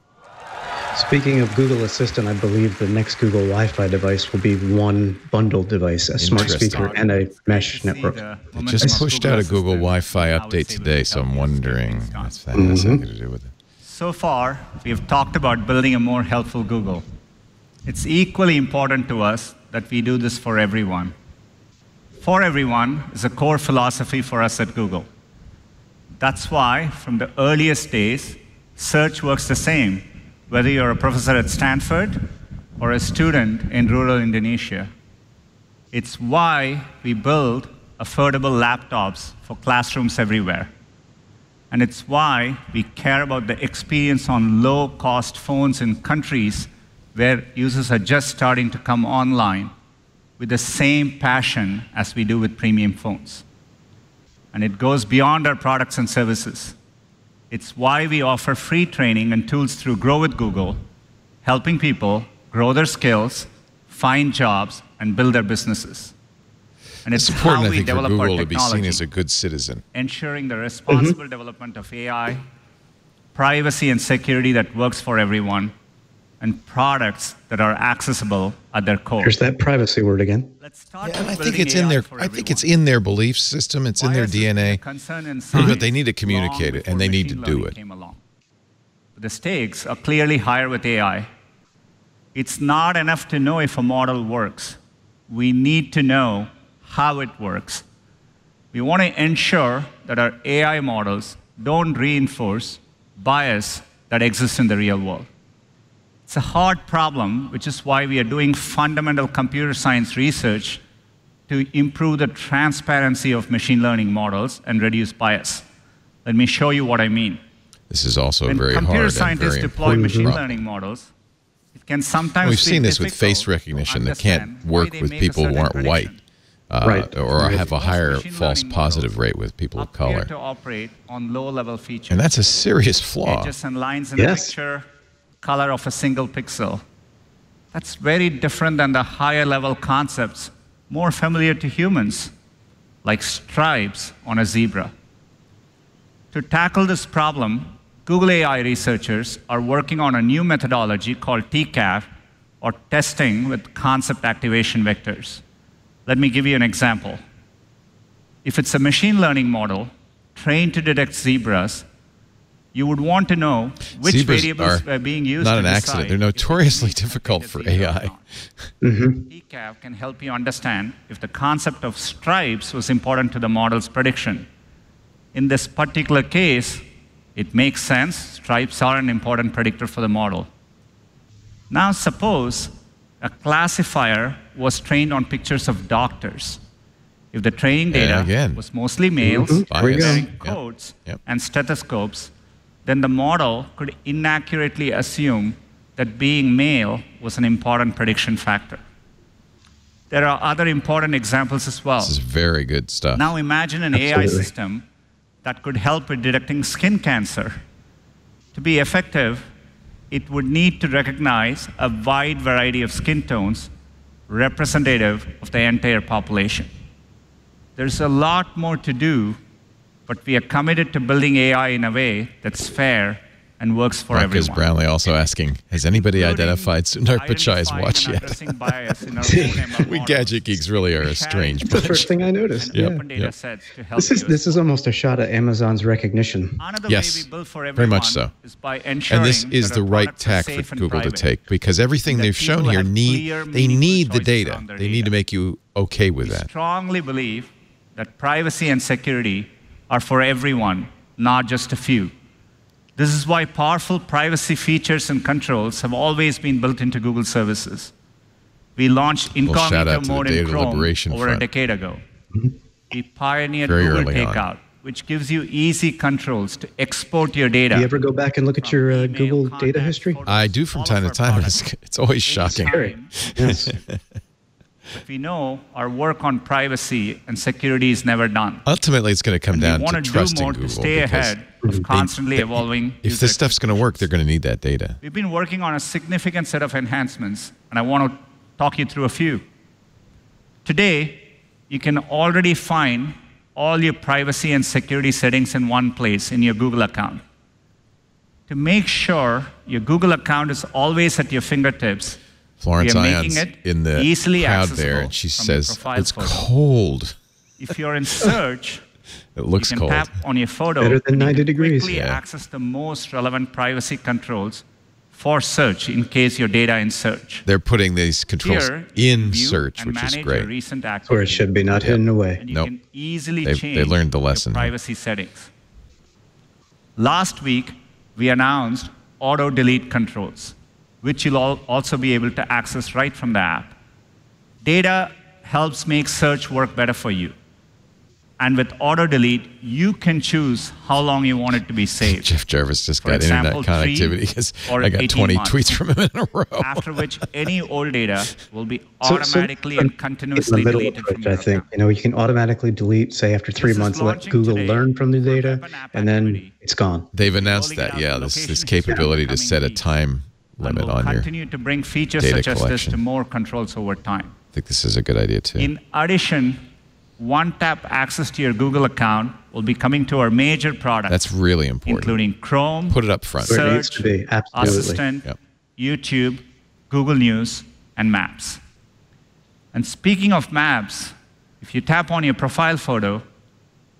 Speaking of Google Assistant, I believe the next Google Wi-Fi device will be one bundled device, a smart speaker and a mesh network. They just pushed out a Google Wi-Fi update today, so I'm wondering if that has anything to do with it. So far, we've talked about building a more helpful Google. It's equally important to us that we do this for everyone. For everyone is a core philosophy for us at Google. That's why, from the earliest days, search works the same, whether you're a professor at Stanford or a student in rural Indonesia. It's why we build affordable laptops for classrooms everywhere. And it's why we care about the experience on low-cost phones in countries where users are just starting to come online with the same passion as we do with premium phones. And it goes beyond our products and services. It's why we offer free training and tools through Grow with Google, helping people grow their skills, find jobs, and build their businesses. And it's important, how I we think, for develop Google our to be seen as a good citizen. ensuring the responsible development of AI, privacy and security that works for everyone, and products that are accessible at their core. Here's that privacy word again. And I think it's in their. I think it's in their belief system. It's in their DNA. But they need to communicate it, and they need to do it. The stakes are clearly higher with AI. It's not enough to know if a model works. We need to know how it works. We want to ensure that our AI models don't reinforce bias that exists in the real world. It's a hard problem, which is why we are doing fundamental computer science research to improve the transparency of machine learning models and reduce bias. Let me show you what I mean. This is also a very hard and very computer scientists deploy machine problem. learning models, it can sometimes We've seen this with face recognition that can't work with people who aren't white, or have a higher false positive rate with people of color. To operate on low-level features. And that's a serious flaw. Edges and lines in a picture, color of a single pixel. That's very different than the higher-level concepts more familiar to humans, like stripes on a zebra. To tackle this problem, Google AI researchers are working on a new methodology called TCAV, or testing with concept activation vectors. Let me give you an example. If it's a machine learning model trained to detect zebras, you would want to know which Zebras variables were being used not to an accident. They're notoriously difficult for AI. TCAV can help you understand if the concept of stripes was important to the model's prediction. In this particular case, it makes sense. Stripes are an important predictor for the model. Now suppose a classifier was trained on pictures of doctors. If the training data was mostly males wearing coats and stethoscopes, then the model could inaccurately assume that being male was an important prediction factor. There are other important examples as well. This is very good stuff. Now imagine an AI system that could help with detecting skin cancer. To be effective, it would need to recognize a wide variety of skin tones representative of the entire population. There's a lot more to do, but we are committed to building AI in a way that's fair and works for everyone. Marcus Brownlee also asking, has anybody identified Sundar Pichai's watch yet? We gadget geeks really are a strange bunch. That's the first thing I noticed. This is almost a shot at Amazon's recognition. Yes, very much so. And this is the right tack for Google to take, because everything they've shown here, they need the data. They need to make you okay with that. I strongly believe that privacy and security are for everyone, not just a few. This is why powerful privacy features and controls have always been built into Google services. We launched incognito mode in Chrome over a decade ago. We pioneered Google Takeout, which gives you easy controls to export your data. Do you ever go back and look at your Google data history? I do from time to time, and it's always shocking. Yes. But we know our work on privacy and security is never done. Ultimately, it's going to come down to trusting Google. To stay ahead of constantly evolving. If this stuff's going to work, they're going to need that data. We've been working on a significant set of enhancements, and I want to talk you through a few. Today, you can already find all your privacy and security settings in one place in your Google account. to make sure your Google account is always at your fingertips. Florence we are Ion's making it in the easily crowd accessible there, and she from says, your profile it's photo. cold. If you're in search, It looks you can cold. tap on your photo. Better than 90 and degrees. quickly Yeah. access the most relevant privacy controls for search in case your data in search. They're putting these controls Here, you can in view search, and which is manage great. your recent That's where it activity. should be, not hidden away. And you Nope. can easily They change learned the your lesson here. privacy settings. Last week, we announced auto-delete controls, which you'll also be able to access right from the app. Data helps make search work better for you. And with auto-delete, you can choose how long you want it to be saved. Jeff Jarvis just For got example, internet 3 connectivity because or I got 18 20 months. tweets from him in a row. After which, any old data will be So- automatically so and in continuously the middle deleted from approach, your I think. account. You can automatically delete, say, after 3 This is months, let launching Google today learn from the data, for app and then activity. it's gone. They've announced rolling it that, out yeah, to this location capability to coming set a weeks. time limit We'll on your. continue to bring features data such as this collection. to more controls over time. I think this is a good idea too. In addition, one-tap access to your Google account will be coming to our major products. That's really important. Including Chrome, Put it up front. Where it needs Search, to be, absolutely. Assistant, Yep. YouTube, Google News, and Maps. And speaking of Maps, if you tap on your profile photo,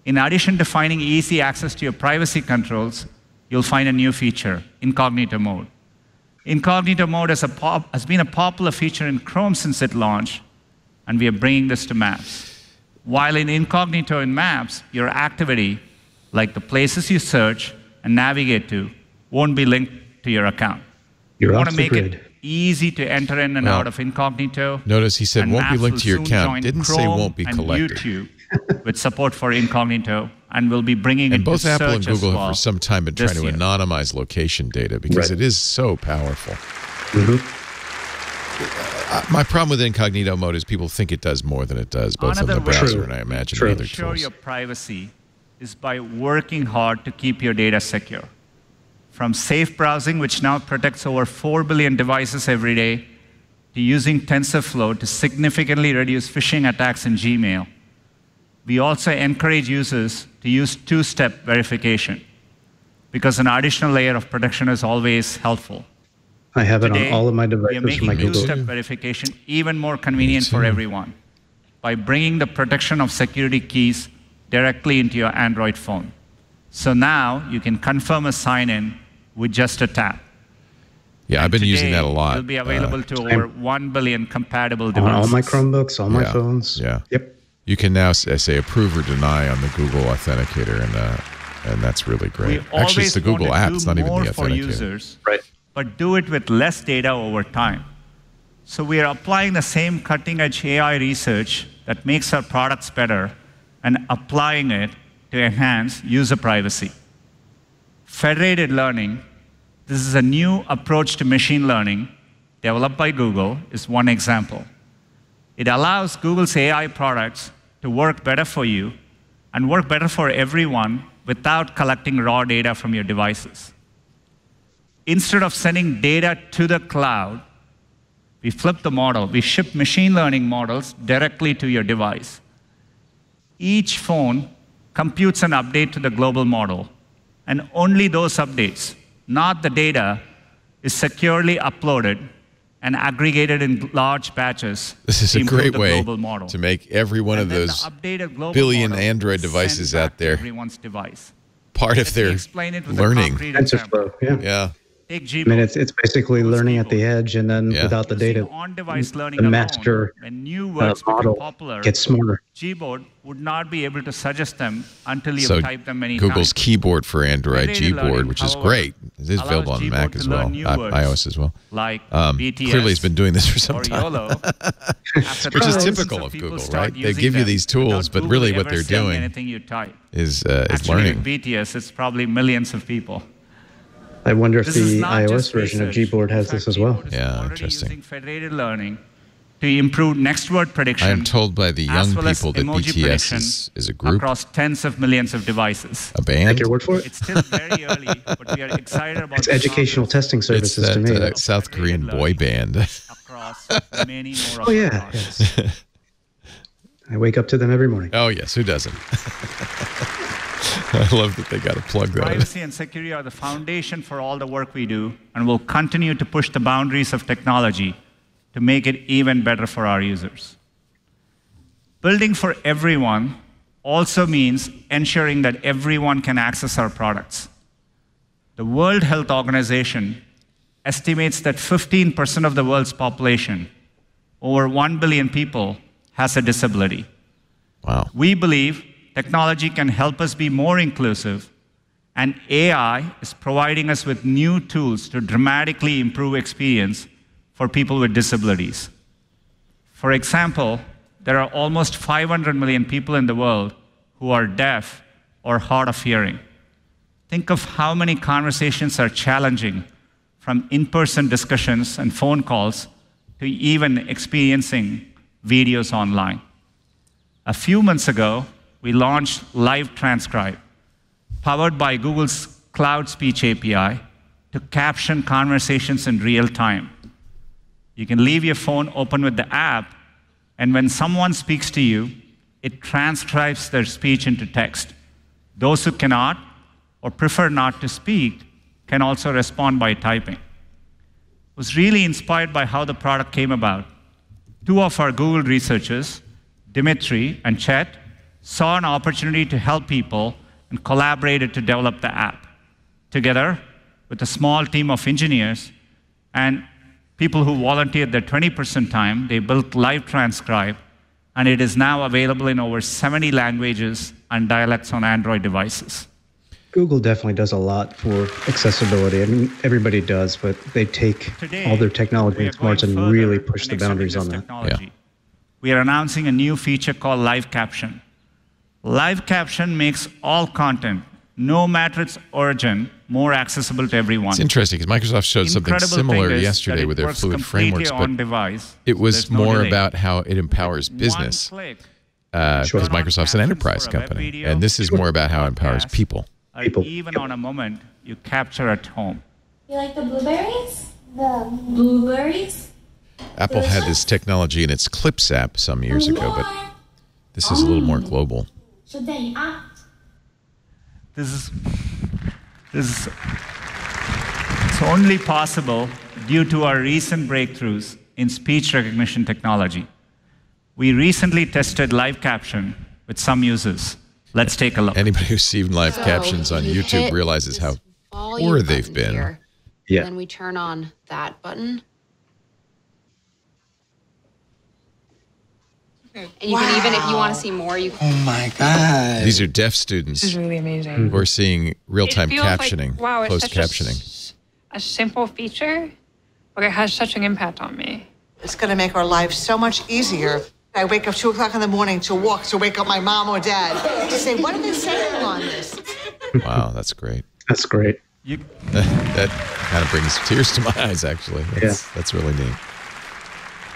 in addition to finding easy access to your privacy controls, you'll find a new feature, Incognito Mode. Incognito Mode has been a popular feature in Chrome since it launched, and we are bringing this to Maps. While in Incognito in Maps, your activity, like the places you search and navigate to, won't be linked to your account. You're You want off to the make grid. it easy to enter in and Well, out of Incognito. Notice he said and won't be Maps linked will to your soon account. join Didn't say Chrome won't be and collected. YouTube with support for Incognito, and we'll be bringing And it both to Apple and search as Google have well for some time been trying this to year. anonymize location data because Right. it is so powerful. Mm-hmm. My problem with incognito mode is people think it does more than it does, both on the Another way browser True. and I imagine True. the other ensure tools. your privacy is by working hard to keep your data secure. From safe browsing, which now protects over 4 billion devices every day, to using TensorFlow to significantly reduce phishing attacks in Gmail. We also encourage users to use two-step verification because an additional layer of protection is always helpful. I have it Today, on all of my we are devices for making my Google. two-step verification even more convenient for everyone by bringing the protection of security keys directly into your Android phone. So now you can confirm a sign-in with just a tap. Yeah, I've been using that a lot. It'll be available to over 1 billion compatible devices. On all my Chromebooks, all my Yeah, phones. Yeah. Yep. You can now say approve or deny on the Google Authenticator, and that's really great. We Actually, it's the always Google want to app. do It's not even more the for Authenticator. users, Right. but do it with less data over time. So we are applying the same cutting-edge AI research that makes our products better and applying it to enhance user privacy. Federated learning, this is a new approach to machine learning developed by Google, is one example. It allows Google's AI products to work better for you and work better for everyone without collecting raw data from your devices. Instead of sending data to the cloud, we flip the model. We ship machine learning models directly to your device. Each phone computes an update to the global model, and only those updates, not the data, is securely uploaded and aggregated in large batches. This is to a improve great the way global model. to make every one of And then those the updated global billion model Android is devices sent back out to there everyone's device. part of Let me their explain it with a learning. concrete example. TensorFlow, yeah. Yeah. Take I Gboard. mean, it's basically learning at the edge, and then Yeah. without the data, On-device learning the alone, master when new words become model popular, gets smarter. Gboard would not be able to suggest them until you So type them many Google's times. keyboard for Android, Federated Gboard, learning, which is however, great. It is allows available on Gboard Mac to as learn well, new words iOS as well. like BTS clearly, it's been doing this for some or time. YOLO, after Which is thousands typical of people Google, start right? They using give you them these tools, without but Google really what ever they're saying doing anything you type. is Actually, learning. with BTS, it's probably millions of people. I wonder if This is the not iOS just version of research. Gboard has In this fact, as well. Gboard is Yeah, already interesting. using federated learning to improve next word prediction. I am told by the as young well as people that emoji BTS prediction is a group, across tens of millions of devices. a band. Take your word for it. It's still very early, but we are excited about It's the educational progress testing It's services to me. that South Korean boy band. across many more of Oh our yeah, products. yes. I wake up to them every morning. Oh, yes, who doesn't? I love that they got to plug that. Privacy and security are the foundation for all the work we do, and we'll continue to push the boundaries of technology to make it even better for our users. Building for everyone also means ensuring that everyone can access our products. The World Health Organization estimates that 15% of the world's population, over 1 billion people, has a disability. Wow. We believe technology can help us be more inclusive, and AI is providing us with new tools to dramatically improve experience for people with disabilities. For example, there are almost 500 million people in the world who are deaf or hard of hearing. Think of how many conversations are challenging, from in-person discussions and phone calls to even experiencing videos online. A few months ago, we launched Live Transcribe, powered by Google's Cloud Speech API, to caption conversations in real time. You can leave your phone open with the app, and when someone speaks to you, it transcribes their speech into text. Those who cannot or prefer not to speak can also respond by typing. I was really inspired by how the product came about. Two of our Google researchers, Dimitri and Chet, saw an opportunity to help people and collaborated to develop the app. Together, with a small team of engineers and people who volunteered their 20% time, they built Live Transcribe, and it is now available in over 70 languages and dialects on Android devices. Google definitely does a lot for accessibility. I mean, everybody does, but they take all their technology and smarts and really push the boundaries on that. Yeah. We are announcing a new feature called Live Caption. Live Caption makes all content, no matter its origin, more accessible to everyone. It's interesting because Microsoft showed something similar yesterday with their fluid frameworks, but it was more about how it empowers business because Microsoft's an enterprise company, and this is more about how it empowers people. Even on a moment you capture at home. You like the blueberries? The blueberries? Apple had this technology in it's Clips app some years ago, but this is a little more global. This is it's only possible due to our recent breakthroughs in speech recognition technology. We recently tested Live Caption with some users. Let's take a look. Anybody who's seen live captions on YouTube realizes how poor they've been. Here, yeah. And then we turn on that button. And you can even, if you want to see more, you can. Oh my God. These are deaf students. This is really amazing. Who are seeing real-time captioning, like, wow, closed captioning. A simple feature, but it has such an impact on me. It's going to make our lives so much easier. I wake up 2 o'clock in the morning to walk to wake up my mom or dad to say, what are they saying on this? Wow, that's great. That's great. That kind of brings tears to my eyes, actually. That's really neat.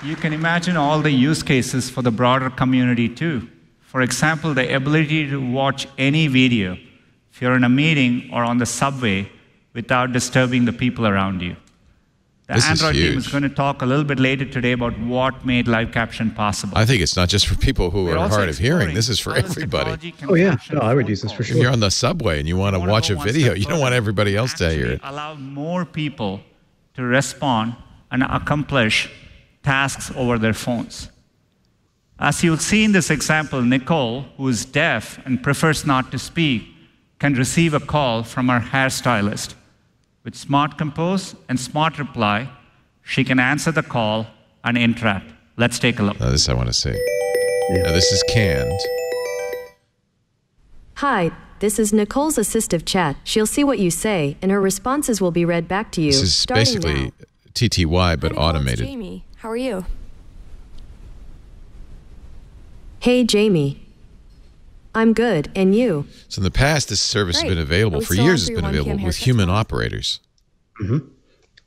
You can imagine all the use cases for the broader community too. For example, the ability to watch any video if you're in a meeting or on the subway without disturbing the people around you. The Android team is going to talk a little bit later today about what made live caption possible. I think it's not just for people who are hard of hearing. This is for everybody. Oh, yeah. No, I would use this for sure. If you're on the subway and you want to watch a video, you don't want everybody else to hear it. Allow more people to respond and accomplish tasks over their phones. As you'll see in this example, Nicole, who is deaf and prefers not to speak, can receive a call from her hairstylist. With Smart Compose and Smart Reply, she can answer the call and interact. Let's take a look. Now, this I want to see. Now, this is canned. Hi, this is Nicole's assistive chat. She'll see what you say, and her responses will be read back to you. This is basically TTY, but automated. Jamie, how are you? Hey, Jamie. I'm good, and you? So in the past, this service has been available. For years, it's been available with human operators. Mm-hmm.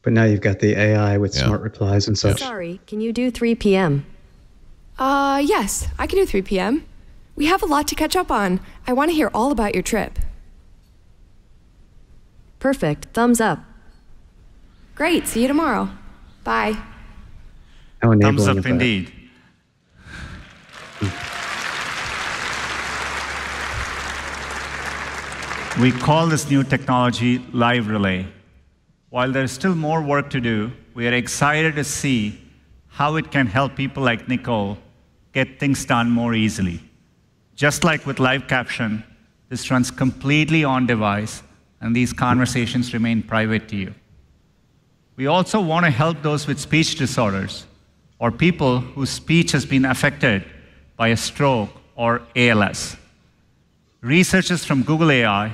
But now you've got the AI with smart replies and such. Sorry, can you do 3 p.m.? Yes, I can do 3 p.m. We have a lot to catch up on. I want to hear all about your trip. Perfect. Thumbs up. Great. See you tomorrow. Bye. Thumbs up indeed. We call this new technology Live Relay. While there's still more work to do, we are excited to see how it can help people like Nicole get things done more easily. Just like with live caption, this runs completely on device, and these conversations remain private to you. We also want to help those with speech disorders or people whose speech has been affected by a stroke or ALS. Researchers from Google AI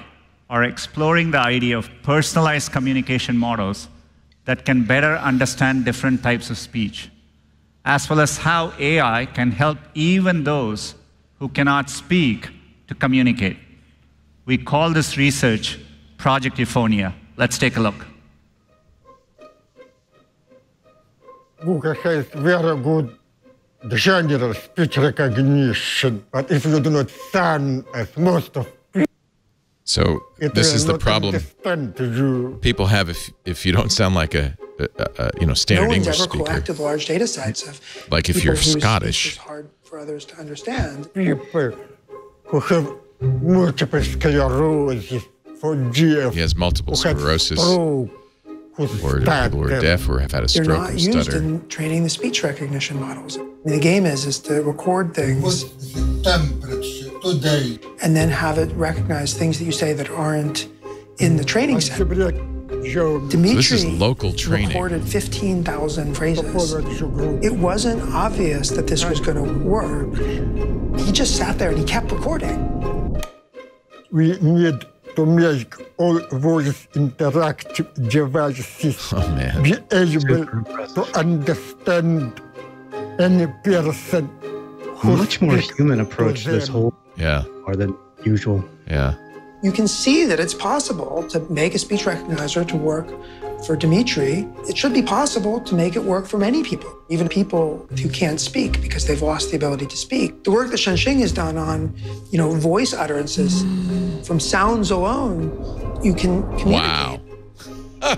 are exploring the idea of personalized communication models that can better understand different types of speech, as well as how AI can help even those who cannot speak to communicate. We call this research Project Euphonia. Let's take a look. Google has very good general speech recognition, but if you do not sound as most of people, so this is the problem people have if you don't sound like a standard English speaker. No one's ever collected large data sets of like if you're Scottish. It's hard for others to understand. People who have multiple sclerosis, for GF, he has multiple sclerosis, or people who are deaf or have had a stroke or stutter. They're not used in training the speech recognition models. The game is to record things. What's the temperature today? And then have it recognize things that you say that aren't in the training set. Dimitri this is local training. Recorded 15,000 phrases. It wasn't obvious that this was going to work. He just sat there and he kept recording. We need to make all voice interactive devices be able to understand any person. Much more human approach to this whole more than usual. Yeah. You can see that it's possible to make a speech recognizer to work for Dimitri. It should be possible to make it work for many people, even people who can't speak because they've lost the ability to speak. The work that Shenxing has done on, voice utterances from sounds alone, you can communicate. Wow.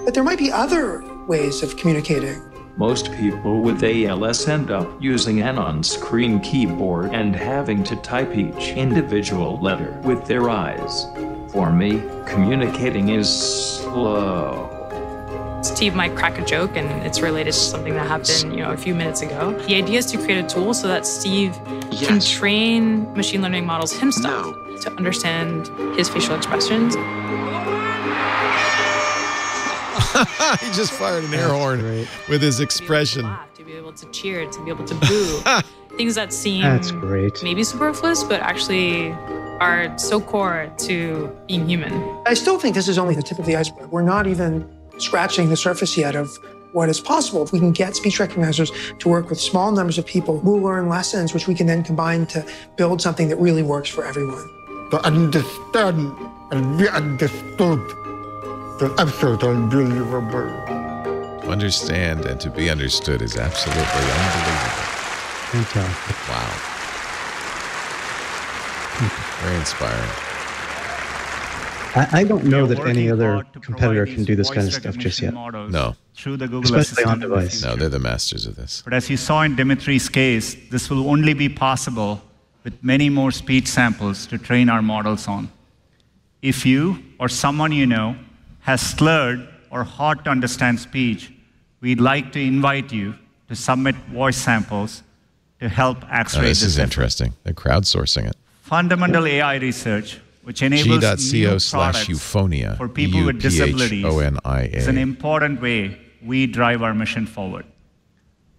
But there might be other ways of communicating. Most people with ALS end up using an on-screen keyboard and having to type each individual letter with their eyes. For me, communicating is slow. Steve might crack a joke, and it's related to something that happened, a few minutes ago. The idea is to create a tool so that Steve can train machine learning models himself to understand his facial expressions. He just fired an air horn with his expression. To be able to cheer, to be able to boo. Things that seem maybe superfluous, but actually are so core to being human. I still think this is only the tip of the iceberg. We're not even scratching the surface yet of what is possible. If we can get speech recognizers to work with small numbers of people, we'll learn lessons which we can then combine to build something that really works for everyone. To understand and be understood. Absolutely unbelievable. To understand and to be understood is absolutely unbelievable. Fantastic. Wow. Very inspiring. I don't know that any other competitor can do this kind of stuff just yet. No. Through the Google Especially on Assistant device. No, they're the masters of this. But as you saw in Dimitri's case, this will only be possible with many more speech samples to train our models on. If you or someone you know has slurred or hard to understand speech, we'd like to invite you to submit voice samples to help accelerate this is effort. interesting. They're crowdsourcing it. Fundamental AI research, which enables new products Euphonia, for people with disabilities, UPHONIA. is an important way we drive our mission forward.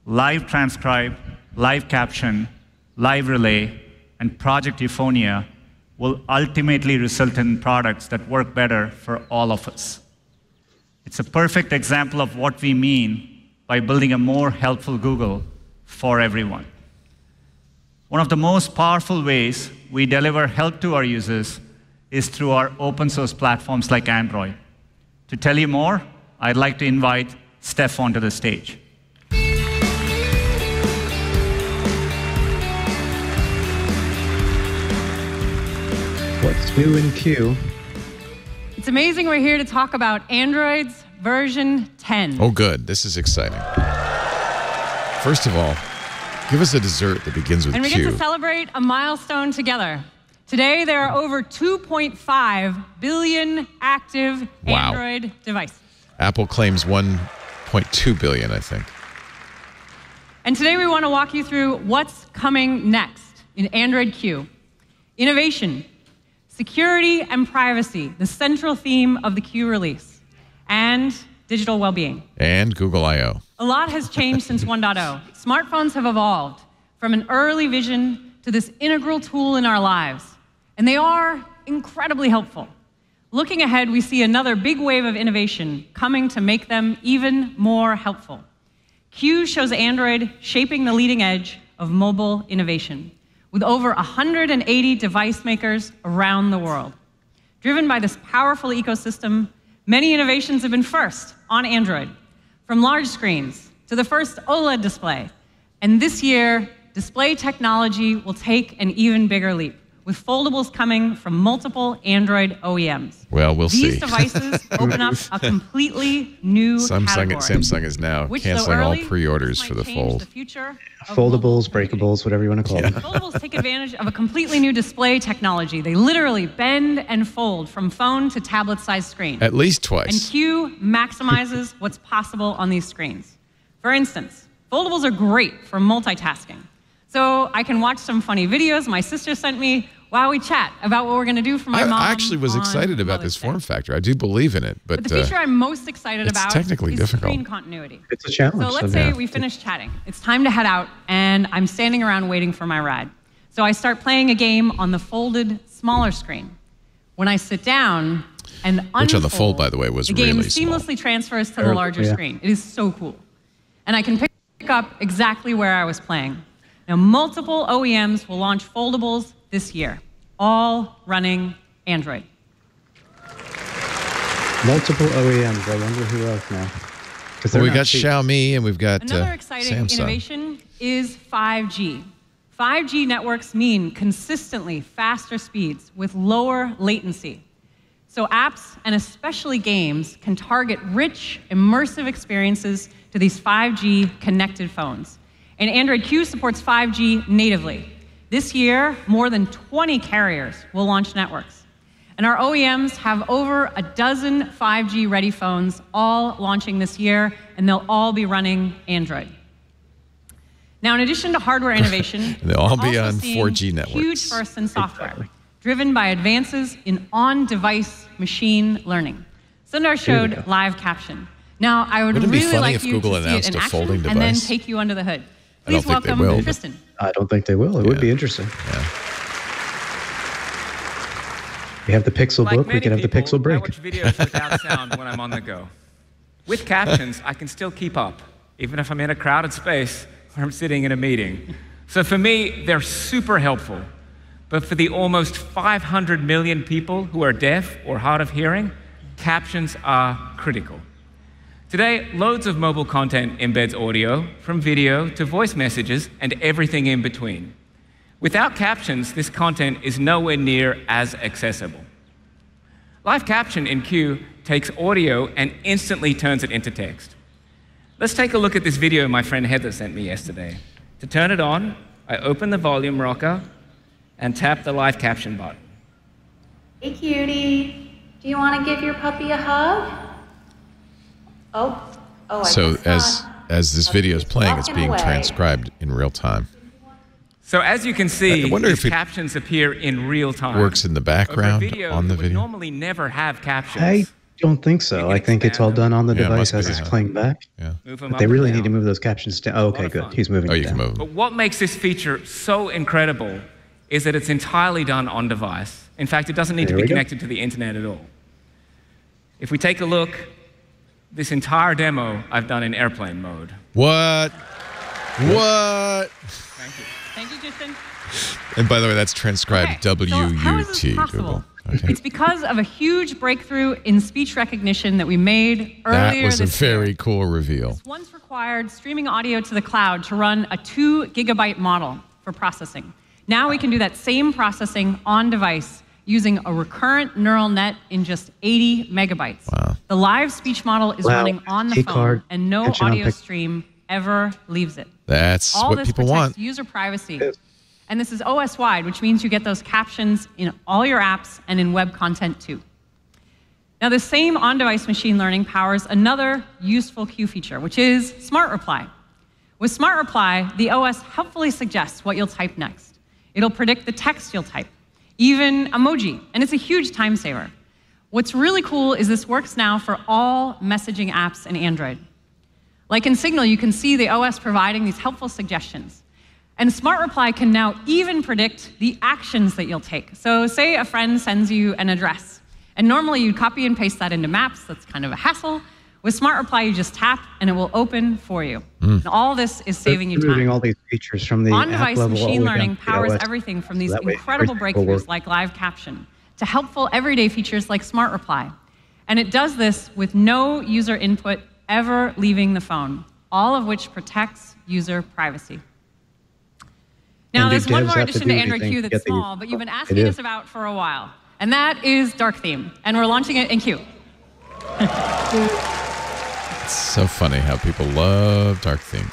Live Transcribe, Live Caption, Live Relay, and Project Euphonia will ultimately result in products that work better for all of us. It's a perfect example of what we mean by building a more helpful Google for everyone. One of the most powerful ways we deliver help to our users is through our open source platforms like Android. To tell you more, I'd like to invite Steph onto the stage. What's new in Q? It's amazing we're here to talk about Android's version 10. Oh, good. This is exciting. First of all, give us a dessert that begins with And we Q. get to celebrate a milestone together. Today, there are over 2.5 billion active Android devices. Apple claims 1.2 billion, I think. And today we want to walk you through what's coming next in Android Q. Innovation, security and privacy, the central theme of the Q release, and digital well-being. And Google I/O. A lot has changed since 1.0. Smartphones have evolved from an early vision to this integral tool in our lives. And they are incredibly helpful. Looking ahead, we see another big wave of innovation coming to make them even more helpful. Q shows Android shaping the leading edge of mobile innovation, with over 180 device makers around the world. Driven by this powerful ecosystem, many innovations have been first on Android, from large screens to the first OLED display. And this year, display technology will take an even bigger leap, with foldables coming from multiple Android OEMs. Well, we'll see. These devices open up a completely new category. Samsung is now canceling all pre-orders for the Fold. Foldables, breakables, whatever you want to call them. Foldables take advantage of a completely new display technology. They literally bend and fold from phone to tablet-sized screen. At least twice. And Q maximizes what's possible on these screens. For instance, foldables are great for multitasking. So I can watch some funny videos my sister sent me while we chat about what we're going to do for my mom. I actually was excited about this form factor. I do believe in it. But the feature I'm most excited about technically is difficult. screen continuity. It's a challenge. So let's say we finish chatting. It's time to head out, and I'm standing around waiting for my ride. So I start playing a game on the folded, smaller screen. When I sit down and unfold, which on the Fold, by the way, was really small. The game seamlessly transfers to the larger screen. It is so cool. And I can pick up exactly where I was playing. Now, multiple OEMs will launch foldables this year, all running Android. Multiple OEMs. I wonder who else now. Well, we got Xiaomi and we've got Another exciting Samsung. Innovation is 5G. 5G networks mean consistently faster speeds with lower latency. So apps, and especially games, can target rich, immersive experiences to these 5G connected phones. And Android Q supports 5G natively. This year, more than 20 carriers will launch networks. And our OEMs have over a dozen 5G-ready phones, all launching this year, and they'll all be running Android. Now, in addition to hardware innovation, they'll all be on seeing 4G networks. Huge firsts in software, driven by advances in on-device machine learning. Sundar showed live caption. Now, I would really like you to see it in action and then take you under the hood. Please welcome Tristan. I don't think they will. It would be interesting. Yeah. We have the Pixel book. We can have the Pixel break. I watch videos without sound when I'm on the go. With captions, I can still keep up, even if I'm in a crowded space or I'm sitting in a meeting. So for me, they're super helpful. But for the almost 500 million people who are deaf or hard of hearing, captions are critical. Today, loads of mobile content embeds audio, from video to voice messages and everything in between. Without captions, this content is nowhere near as accessible. Live caption in Q takes audio and instantly turns it into text. Let's take a look at this video my friend Heather sent me yesterday. To turn it on, I open the volume rocker and tap the live caption button. Hey, cutie. Do you want to give your puppy a hug? So as this video is playing, it's being transcribed in real time. So as you can see, these captions appear in real time. Works in the background on the video. Normally never have captions. I don't think so. I think it's all done on the device as it's playing back. Yeah. But they really need to move those captions down. Oh, okay, good. He's moving it down. But what makes this feature so incredible is that it's entirely done on device. In fact, it doesn't need to be connected to the internet at all. If we take a look, this entire demo I've done in airplane mode. What? What? Thank you. Thank you, Justin. And by the way, that's transcribed W-U-T. Google. Okay. It's because of a huge breakthrough in speech recognition that we made earlier this year. That was a very cool reveal. This once required streaming audio to the cloud to run a 2 GB model for processing. Now we can do that same processing on device using a recurrent neural net in just 80 megabytes. Wow. The live speech model is running on the phone, and no audio stream ever leaves it. That's what people want. User privacy. And this is OS-wide, which means you get those captions in all your apps and in web content too. Now, the same on-device machine learning powers another useful Q feature, which is Smart Reply. With Smart Reply, the OS helpfully suggests what you'll type next. It'll predict the text you'll type, even emoji, and it's a huge time saver. What's really cool is this works now for all messaging apps in Android. Like in Signal, you can see the OS providing these helpful suggestions. And Smart Reply can now even predict the actions that you'll take. So say a friend sends you an address, and normally you'd copy and paste that into Maps. That's kind of a hassle. With Smart Reply, you just tap, and it will open for you. And all this is saving you time. Removing all these features from the on-device app level machine all the way down learning to the powers OS. everything from these So that way incredible everything will breakthroughs work. like live caption to helpful everyday features like Smart Reply. And it does this with no user input ever leaving the phone, all of which protects user privacy. Now, And do there's one devs more have to addition do to Android anything Q to that's get the- small, but you've been They asking do. us about for a while. And that is Dark Theme. And we're launching it in Q. It's so funny how people love dark theme.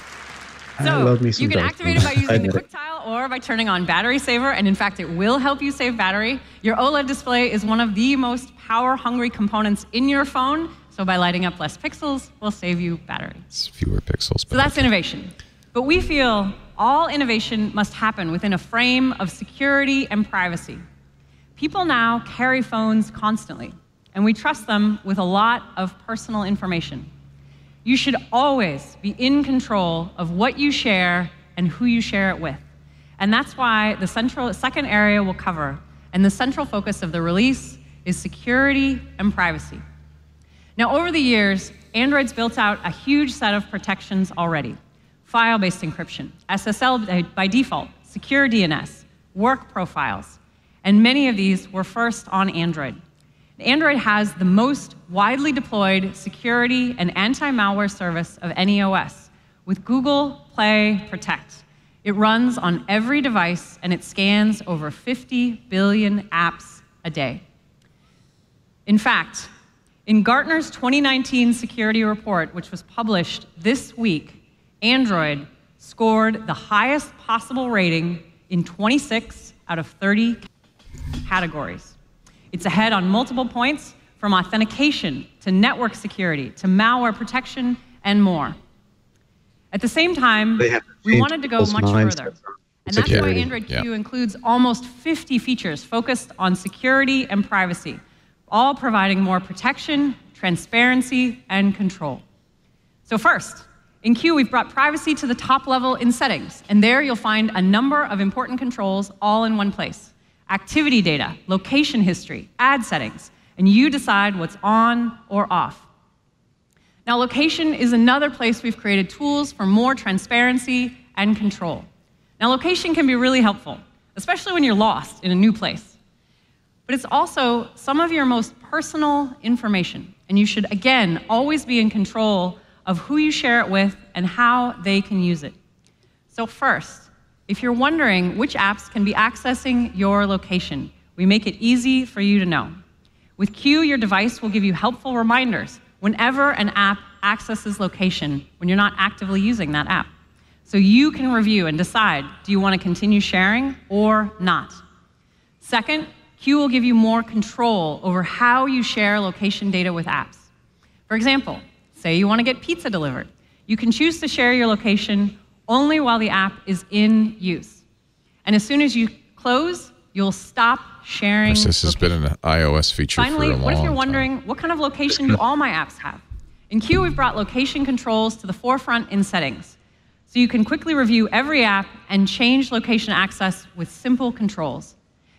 So you can activate it by using the quick tile or by turning on battery saver, and in fact, it will help you save battery. Your OLED display is one of the most power-hungry components in your phone, so by lighting up less pixels, will save you battery. It's fewer pixels. So that's innovation. But we feel all innovation must happen within a frame of security and privacy. People now carry phones constantly, and we trust them with a lot of personal information. You should always be in control of what you share and who you share it with. And that's why the second area we'll cover, and the central focus of the release, is security and privacy. Now, over the years, Android's built out a huge set of protections already. File-based encryption, SSL by default, secure DNS, work profiles, and many of these were first on Android. Android has the most widely deployed security and anti-malware service of any OS, with Google Play Protect. It runs on every device, and it scans over 50 billion apps a day. In fact, in Gartner's 2019 security report, which was published this week, Android scored the highest possible rating in 26 out of 30 categories. It's ahead on multiple points, from authentication to network security to malware protection and more. At the same time, we wanted to go much further. And that's why Android Q includes almost 50 features focused on security and privacy, all providing more protection, transparency, and control. So first, in Q, we've brought privacy to the top level in settings. And there you'll find a number of important controls all in one place. Activity data, location history, ad settings, and you decide what's on or off. Now, location is another place we've created tools for more transparency and control. Now, location can be really helpful, especially when you're lost in a new place. But it's also some of your most personal information, and you should, again, always be in control of who you share it with and how they can use it. So first, if you're wondering which apps can be accessing your location, we make it easy for you to know. With Q, your device will give you helpful reminders whenever an app accesses location when you're not actively using that app. So you can review and decide, do you want to continue sharing or not? Second, Q will give you more control over how you share location data with apps. For example, say you want to get pizza delivered. You can choose to share your location only while the app is in use. And as soon as you close, you'll stop sharing. This has been an iOS feature Finally, for a long what if you're time. wondering, what kind of location do all my apps have? In Q, we've brought location controls to the forefront in settings. So you can quickly review every app and change location access with simple controls.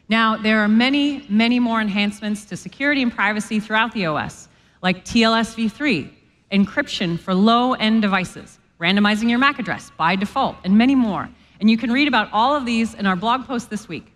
Now, there are many, many more enhancements to security and privacy throughout the OS, like TLS v3, encryption for low-end devices, randomizing your MAC address by default, and many more. And you can read about all of these in our blog post this week.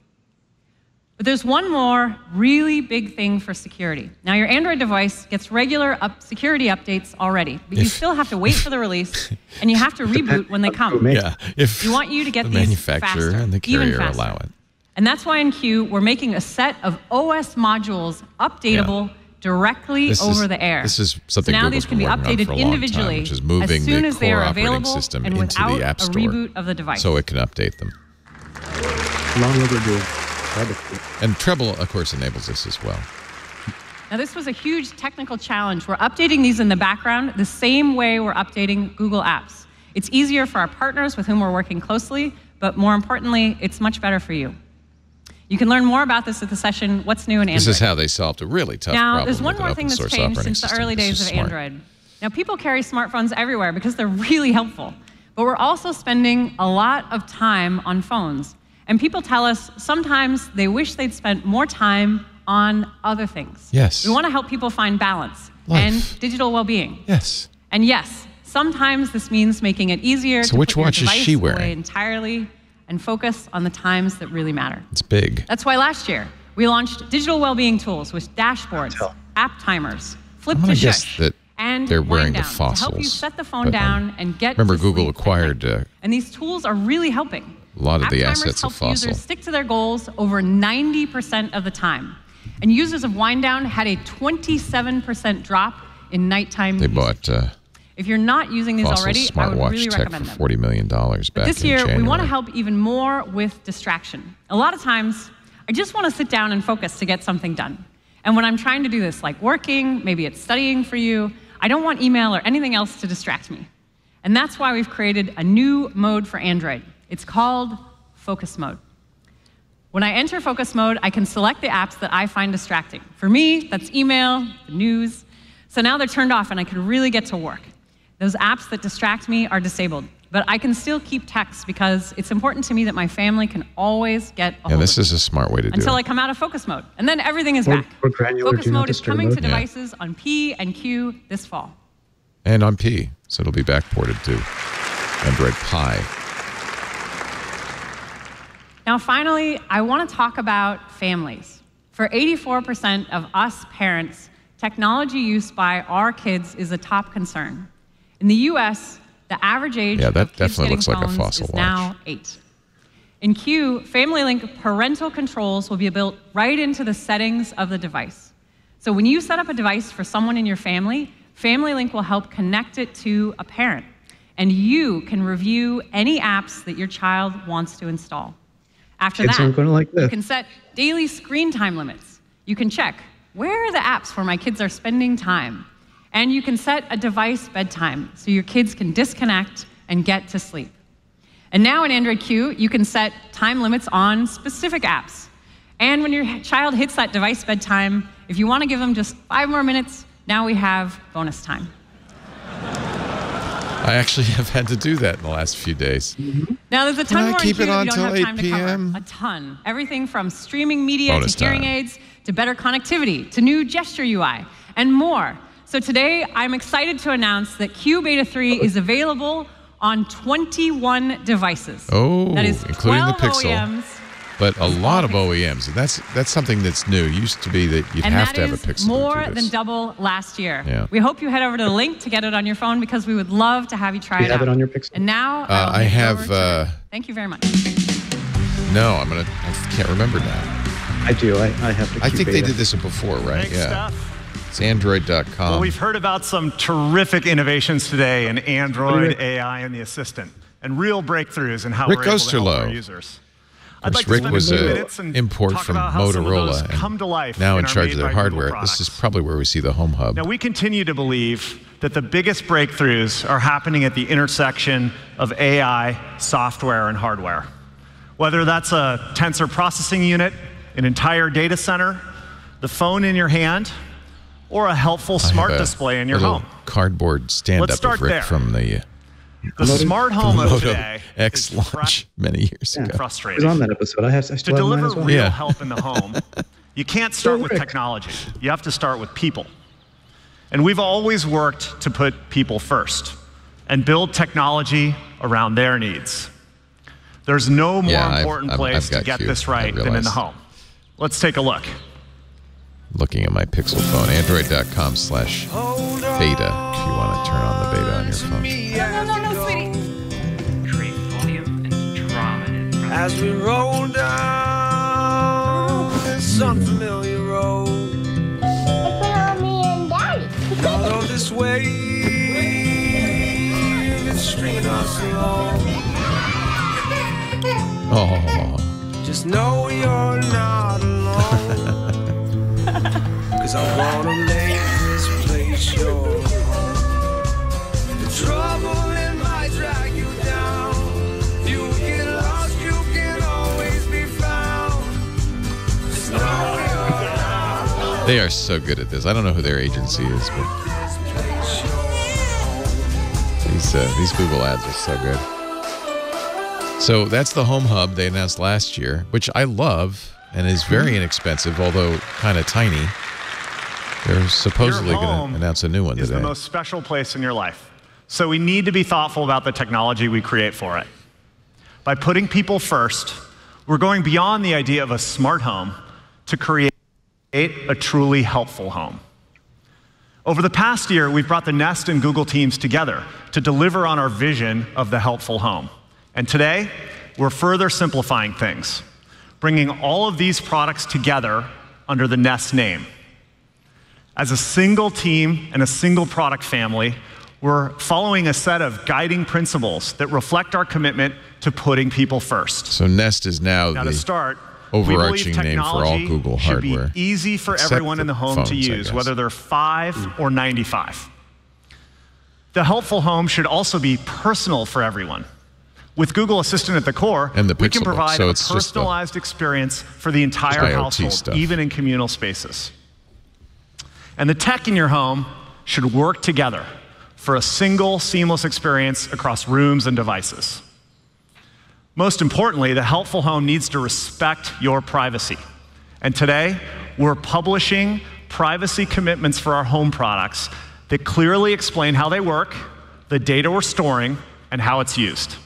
But there's one more really big thing for security. Now, your Android device gets regular security updates already, but you still have to wait for the release, and you have to reboot when they come. Yeah, if we want you to get the these manufacturer faster, and the even carrier faster. allow it. And that's why in Q, we're making a set of OS modules updatable directly over the air. This is something so now Google's these can be been working on updated for a long individually time, which is moving as soon the as they core are operating available system and into without the App a Store reboot of the device. so it can update them. Long overdue. And Treble, of course, enables this as well. Now, this was a huge technical challenge. We're updating these in the background the same way we're updating Google Apps. It's easier for our partners with whom we're working closely, but more importantly, it's much better for you. You can learn more about this at the session, What's New in Android. This is how they solved a really tough problem. Now, there's one more thing that's changed since the early days of Android. Now, people carry smartphones everywhere because they're really helpful, but we're also spending a lot of time on phones. And people tell us sometimes they wish they'd spent more time on other things. Yes. We want to help people find balance and digital well-being. Yes. And yes, sometimes this means making it easier to which put your watch is device she wearing? away entirely and focus on the times that really matter. It's big. That's why last year we launched digital well-being tools with dashboards, app timers, flip to shush, and they're wearing wind the down fossils. to help you set the phone down and get Remember, to Google sleep. acquired And these tools are really helping. a lot of the App timers assets of help Fossil. users stick to their goals over 90% of the time. And users of Wind Down had a 27% drop in nighttime They usage. bought If you're not using these Fossil's already, I would smartwatch really tech recommend for them. $40 million back This in year, January. we want to help even more with distraction. A lot of times, I just want to sit down and focus to get something done. And when I'm trying to do this, like working, maybe it's studying for you, I don't want email or anything else to distract me. And that's why we've created a new mode for Android. It's called Focus Mode. When I enter Focus Mode, I can select the apps that I find distracting. For me, that's email, the news. So now they're turned off and I can really get to work. Those apps that distract me are disabled. But I can still keep text because it's important to me that my family can always get a hold Yeah, this of is a smart way to do until it. I come out of Focus Mode. And then everything is back. Focus Mode is coming to devices on P and Q this fall. And on P, so it'll be backported to Android Pie. Now, finally, I want to talk about families. For 84% of us parents, technology use by our kids is a top concern. In the US, the average age Yeah, of that kids definitely getting looks like a phones Fossil is watch. now 8. In Q, Family Link parental controls will be built right into the settings of the device. So when you set up a device for someone in your family, Family Link will help connect it to a parent. And you can review any apps that your child wants to install. After Kids that, aren't gonna like you this. can set daily screen time limits. You can check, where are the apps where my kids are spending time? And you can set a device bedtime so your kids can disconnect and get to sleep. And now in Android Q, you can set time limits on specific apps. And when your child hits that device bedtime, if you want to give them just 5 more minutes, now we have bonus time. I actually have had to do that in the last few days. Now, there's a ton Can I more keep in it Q that on we don't till have 8 time to p.m.? cover. A ton. Everything from streaming media Bonus to hearing time. aids to better connectivity to new gesture UI and more. So today, I'm excited to announce that Q Beta 3 is available on 21 devices. Oh, that is including 12 the Pixel. OEMs. But a lot of OEMs. And that's something that's new. It used to be that you'd And have that to have a is Pixel. more to do than this. double last year. Yeah. We hope you head over to the link to get it on your phone because we would love to have you try Do it you have out. it on your Pixel? And now I have. Thank you very much. No, I can't remember now. I do. I have to. I think they did this before, right? Yeah. It's Android.com. Well, we've heard about some terrific innovations today in Android, AI, and the Assistant, and real breakthrough in how Rick we're able to help Osterloh. our users. Of I'd like course, to Rick spend was a few an minutes and import talk from about how some of those Motorola, come to life and now in our charge of Made their by Google hardware. products. This is probably where we see the Home Hub. Now, we continue to believe that the biggest breakthroughs are happening at the intersection of AI, software, and hardware. Whether that's a tensor processing unit, an entire data center, the phone in your hand, or a helpful smart display in your little home. Cardboard stand-up Let's start of Rick there. from the smart home of Moto today X launch many years ago. I frustrating. was on that episode. I To still have mine deliver as well. real help in the home, you can't start with technology. You have to start with people. And we've always worked to put people first and build technology around their needs. There's no more important place to get this right than in the home. Let's take a look. Looking at my Pixel phone, Android.com/beta, if you want to turn on the beta on your phone. No, sweetie. Create volume and drama in front. As we roll down this unfamiliar road. It's me and Daddy. Although this wave is stringing us along. Oh, Just know you're not alone. 'Cause I wanna make this place your home. The trouble it might drag you down. You get lost, you can always be found. Just know you're not alone. They are so good at this. I don't know who their agency is, but these Google ads are so good. So that's the Home Hub they announced last year, which I love and is very inexpensive, although kind of tiny. They're supposedly going to announce a new one today. It's the most special place in your life. So we need to be thoughtful about the technology we create for it. By putting people first, we're going beyond the idea of a smart home to create a truly helpful home. Over the past year, we've brought the Nest and Google teams together to deliver on our vision of the helpful home. And today, we're further simplifying things, bringing all of these products together under the Nest name. As a single team and a single product family, we're following a set of guiding principles that reflect our commitment to putting people first. So Nest is now to start, overarching name for all Google hardware. Should be easy for everyone in the home to use, whether they're 5 or 95. The helpful home should also be personal for everyone. With Google Assistant at the core, we can provide a personalized experience for the entire household, even in communal spaces. And the tech in your home should work together for a single, seamless experience across rooms and devices. Most importantly, the helpful home needs to respect your privacy. And today, we're publishing privacy commitments for our home products that clearly explain how they work, the data we're storing, and how it's used.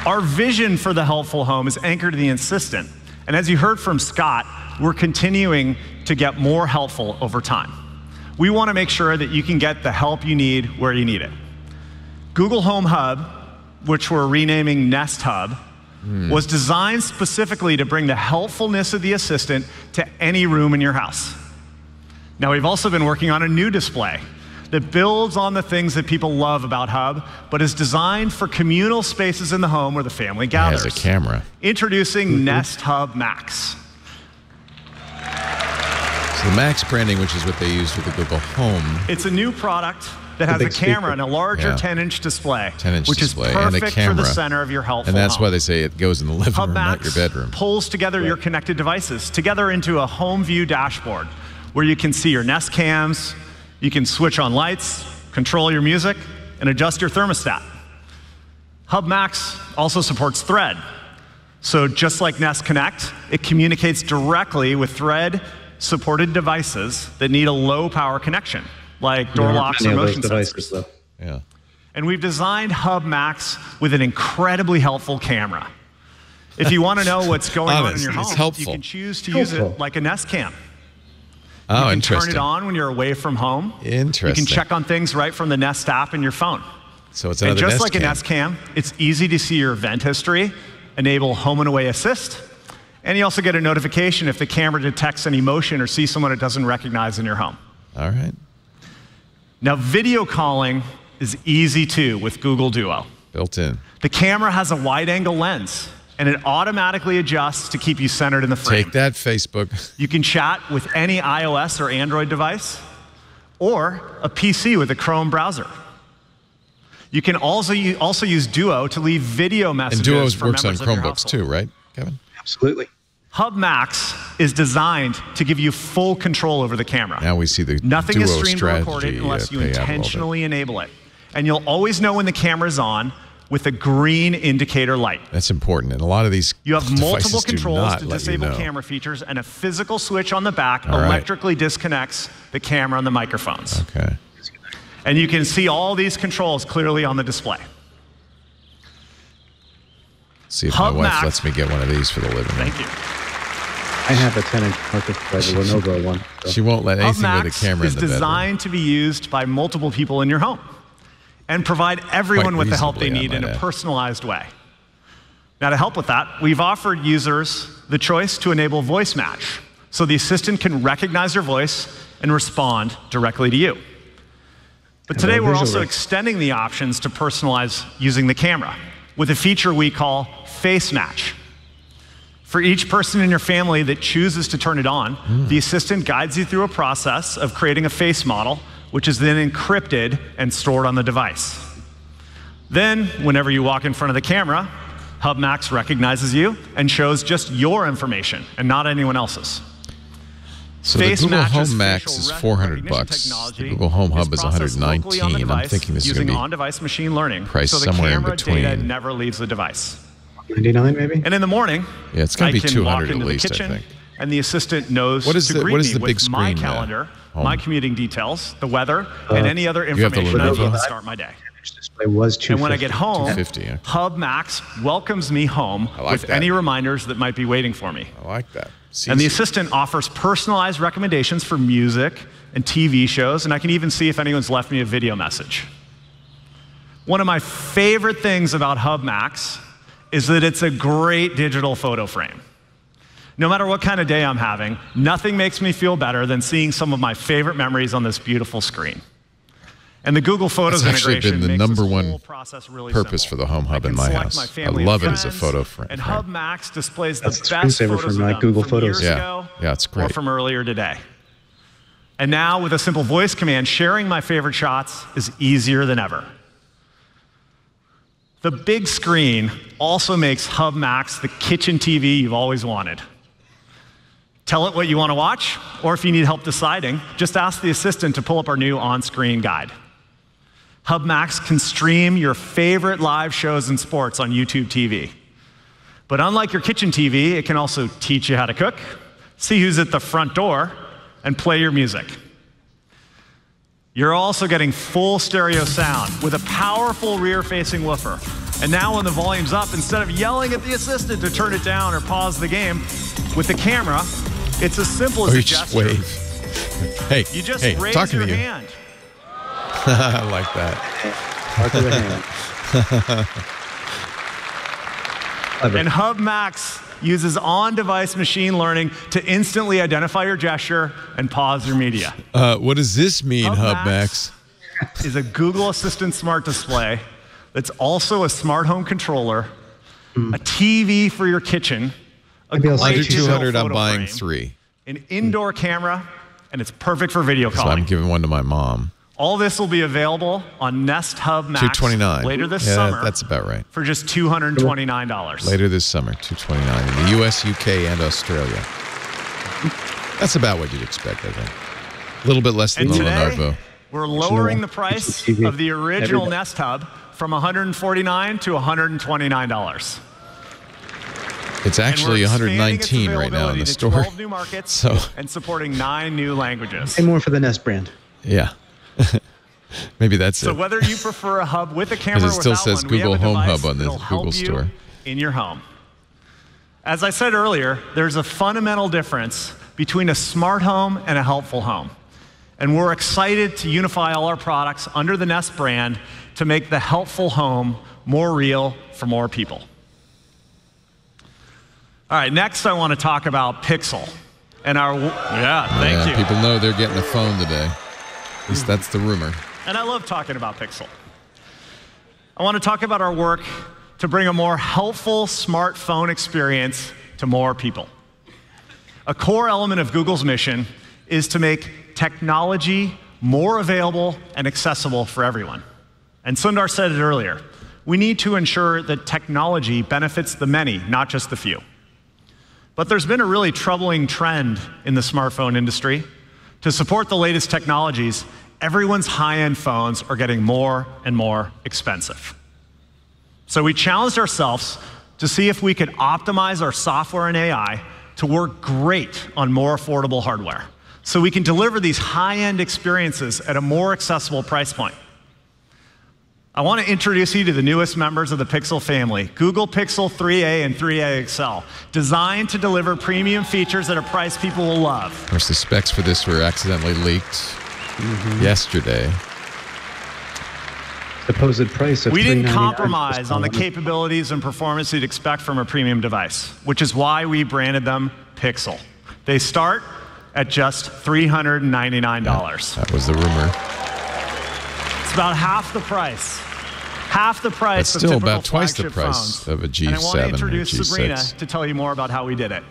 Our vision for the helpful home is anchored in the Assistant. And as you heard from Scott, we're continuing to get more helpful over time. We want to make sure that you can get the help you need where you need it. Google Home Hub, which we're renaming Nest Hub, was designed specifically to bring the helpfulness of the Assistant to any room in your house. Now, we've also been working on a new display that builds on the things that people love about Hub, but is designed for communal spaces in the home where the family gathers. It has a camera. Introducing Nest Hub Max. So the Max branding, which is what they use for the Google Home. It's a new product that has a camera and a larger 10-inch display, which is perfect for the center of your helpful home. And that's why they say it goes in the living room, not your bedroom. Pulls together your connected devices together into a home view dashboard where you can see your Nest cams, you can switch on lights, control your music, and adjust your thermostat. Hub Max also supports Thread. So just like Nest Connect, it communicates directly with Thread-supported devices that need a low-power connection, like door locks or motion sensors. Yeah. And we've designed Hub Max with an incredibly helpful camera. If you want to know what's going on in your home, you can choose to use it like a Nest Cam. Oh, you can turn it on when you're away from home. Interesting. You can check on things right from the Nest app in your phone. So it's another Nest Cam. And just like a Nest Cam, it's easy to see your event history, enable home and away assist, and you also get a notification if the camera detects any motion or sees someone it doesn't recognize in your home. All right. Now, video calling is easy too with Google Duo. Built in. The camera has a wide-angle lens, and it automatically adjusts to keep you centered in the frame. Take that, Facebook. You can chat with any iOS or Android device, or a PC with a Chrome browser. You can also use Duo to leave video messages. And Duo for works on members of your Chromebooks household. too, right, Kevin? Absolutely. Hub Max is designed to give you full control over the camera. Now we see the Nothing Duo is streamed or strategy recorded unless you pay out a little bit. intentionally enable it. And you'll always know when the camera's on with a green indicator light. That's important. And a lot of these You have multiple devices do controls not to let you disable know. camera features, and a physical switch on the back All right. electrically disconnects the camera and the microphones. Okay. And you can see all these controls clearly on the display. See if Hub my wife Max. lets me get one of these for the living room. Thank you. I have a 10-inch market by the Lenovo one. So. She won't let Hub anything with Max a camera in is the bedroom. designed to be used by multiple people in your home and provide everyone with the help they need in a personalized way. Now, to help with that, we've offered users the choice to enable voice match, so the assistant can recognize your voice and respond directly to you. But today we're also extending the options to personalize using the camera with a feature we call Face Match. For each person in your family that chooses to turn it on, the assistant guides you through a process of creating a face model, which is then encrypted and stored on the device. Then, whenever you walk in front of the camera, Hub Max recognizes you and shows just your information and not anyone else's. So the Google Home Max is $400. The Google Home Hub is $119. I'm thinking this is going to be on-device machine learning, priced so the somewhere in camera between. data never leaves the device. $99 maybe? And in the morning, yeah, it's going to be $200 at least, kitchen, I think. And the assistant knows what is to the, greet what is me the big with screen my calendar, my commuting details, the weather, and any other information I need to start my day. Display was $250. And when I get home, $250, Hub Max welcomes me home with any reminders that might be waiting for me. I like that. And the assistant offers personalized recommendations for music and TV shows, and I can even see if anyone's left me a video message. One of my favorite things about Hub Max is that it's a great digital photo frame. No matter what kind of day I'm having, nothing makes me feel better than seeing some of my favorite memories on this beautiful screen. And the Google Photos integration been the makes number this one whole process really purpose simple. for the Home Hub in my house. I love it as a photo frame. And Hub Max displays the That's best screensaver photos from of them Google from Photos. years ago Yeah, it's or great. from earlier today. And now with a simple voice command, sharing my favorite shots is easier than ever. The big screen also makes Hub Max the kitchen TV you've always wanted. Tell it what you want to watch, or if you need help deciding, just ask the assistant to pull up our new on-screen guide. Hub Max can stream your favorite live shows and sports on YouTube TV. But unlike your kitchen TV, it can also teach you how to cook, see who's at the front door, and play your music. You're also getting full stereo sound with a powerful rear-facing woofer. And now when the volume's up, instead of yelling at the assistant to turn it down or pause the game, with the camera, it's as simple as a gesture. Wave. Hey, you just hey, raise talking your to you. hand. I like that. And Hub Max uses on-device machine learning to instantly identify your gesture and pause your media. What does this mean, Hub Max? Is a Google Assistant smart display that's also a smart home controller, a TV for your kitchen, a great Under digital 200, I'm photo buying frame, 3. an indoor camera, and it's perfect for video So calling. I'm giving one to my mom. All this will be available on Nest Hub Max $229 later this yeah, summer. That's about right. For just $229. Later this summer, $229 in the US, UK, and Australia. That's about what you'd expect, I think. A little bit less than the Lenovo. We're lowering the price of the original Nest Hub from $149 to $129. It's actually $119 right now in the store. 12 new markets So and supporting 9 new languages. Pay more for the Nest brand. Yeah. Maybe that's So it. whether you prefer a hub with a camera Because or it still without says one, we have Google a Home device Hub on the that'll help Google you Store. in your home. As I said earlier, there's a fundamental difference between a smart home and a helpful home. And we're excited to unify all our products under the Nest brand to make the helpful home more real for more people. All right, next I want to talk about Pixel. And our, thank you. People know they're getting a phone today. At least that's the rumor. And I love talking about Pixel. I want to talk about our work to bring a more helpful smartphone experience to more people. A core element of Google's mission is to make technology more available and accessible for everyone. And Sundar said it earlier. We need to ensure that technology benefits the many, not just the few. But there's been a really troubling trend in the smartphone industry. To support the latest technologies, everyone's high-end phones are getting more and more expensive. So we challenged ourselves to see if we could optimize our software and AI to work great on more affordable hardware, so we can deliver these high-end experiences at a more accessible price point. I want to introduce you to the newest members of the Pixel family, Google Pixel 3a and 3a XL, designed to deliver premium features at a price people will love. Of course, the specs for this were accidentally leaked yesterday. Supposed price of We didn't $399 compromise on the capabilities and performance you'd expect from a premium device, which is why we branded them Pixel. They start at just $399. That was the rumor. about half the price. Half the price But still of typical about twice the flagship price phones. of a G7 and I want to introduce or G6. Sabrina to tell you more about how we did it.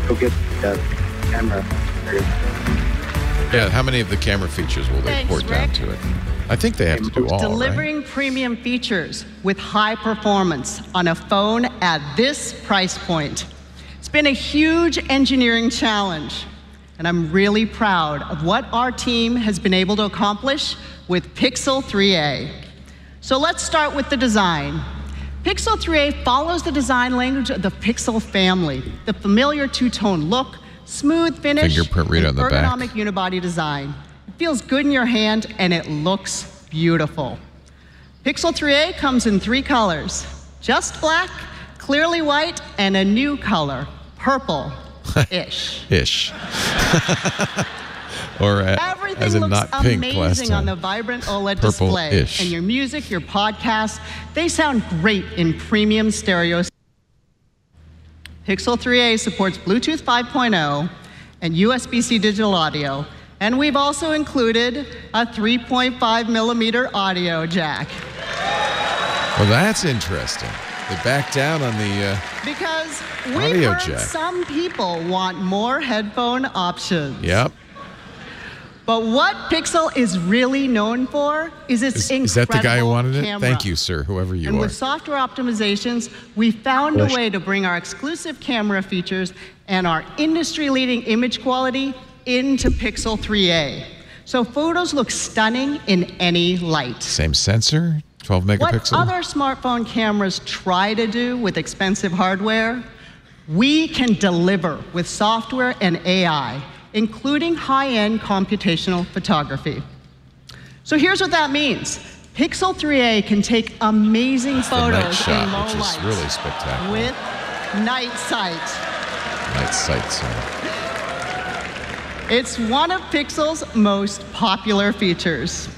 Go get the camera. Yeah, how many of the camera features will they port down to it? I think they have to do all, Delivering right? premium features with high performance on a phone at this price point. It's been a huge engineering challenge, and I'm really proud of what our team has been able to accomplish with Pixel 3a. So let's start with the design. Pixel 3a follows the design language of the Pixel family, the familiar two-tone look, smooth finish, Fingerprint reader on and the back. ergonomic unibody design. It feels good in your hand, and it looks beautiful. Pixel 3a comes in 3 colors: just black, clearly white, and a new color, purple-ish. Ish. Or Everything as in looks not pink last amazing time. on the vibrant OLED display. Purple-ish. And your music, your podcasts, they sound great in premium stereo. Pixel 3a supports Bluetooth 5.0 and USB-C digital audio. And we've also included a 3.5 millimeter audio jack. Well, that's interesting. They back down on the Because we've audio heard jack. some people want more headphone options. Yep. But what Pixel is really known for is its incredible Is that the guy who wanted it? camera. Thank you, sir, whoever you And are. with software optimizations, we found a way to bring our exclusive camera features and our industry-leading image quality into Pixel 3a. So photos look stunning in any light. Same sensor, 12 megapixel. What other smartphone cameras try to do with expensive hardware, we can deliver with software and AI, including high-end computational photography. So here's what that means. Pixel 3a can take amazing It's the night photos shot, in low which is light really spectacular. with night sight. Night sight, sorry. It's one of Pixel's most popular features.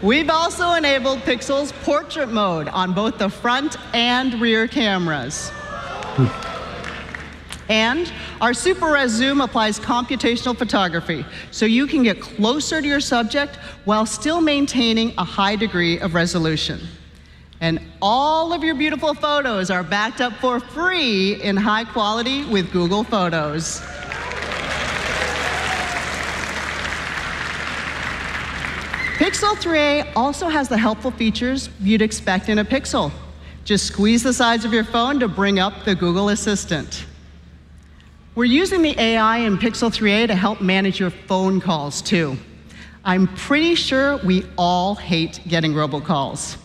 We've also enabled Pixel's portrait mode on both the front and rear cameras. And our Super Res Zoom applies computational photography, so you can get closer to your subject while still maintaining a high degree of resolution. And all of your beautiful photos are backed up for free in high quality with Google Photos. Pixel 3a also has the helpful features you'd expect in a Pixel. Just squeeze the sides of your phone to bring up the Google Assistant. We're using the AI in Pixel 3a to help manage your phone calls, too. I'm pretty sure we all hate getting robocalls.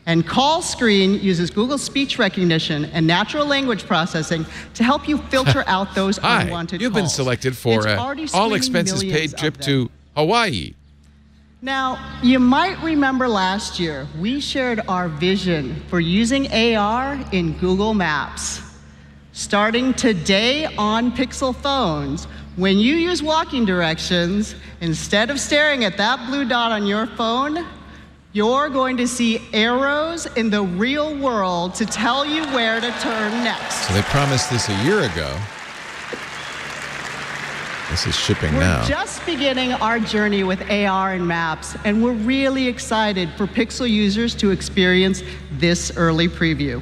And Call Screen uses Google speech recognition and natural language processing to help you filter out those unwanted calls. You've been selected for It's already all screening expenses paid millions trip of to Hawaii. Now, you might remember last year, we shared our vision for using AR in Google Maps. Starting today on Pixel phones, when you use walking directions, instead of staring at that blue dot on your phone, you're going to see arrows in the real world to tell you where to turn next. So they promised this a year ago. This is shipping now. We're just beginning our journey with AR and Maps, and we're really excited for Pixel users to experience this early preview.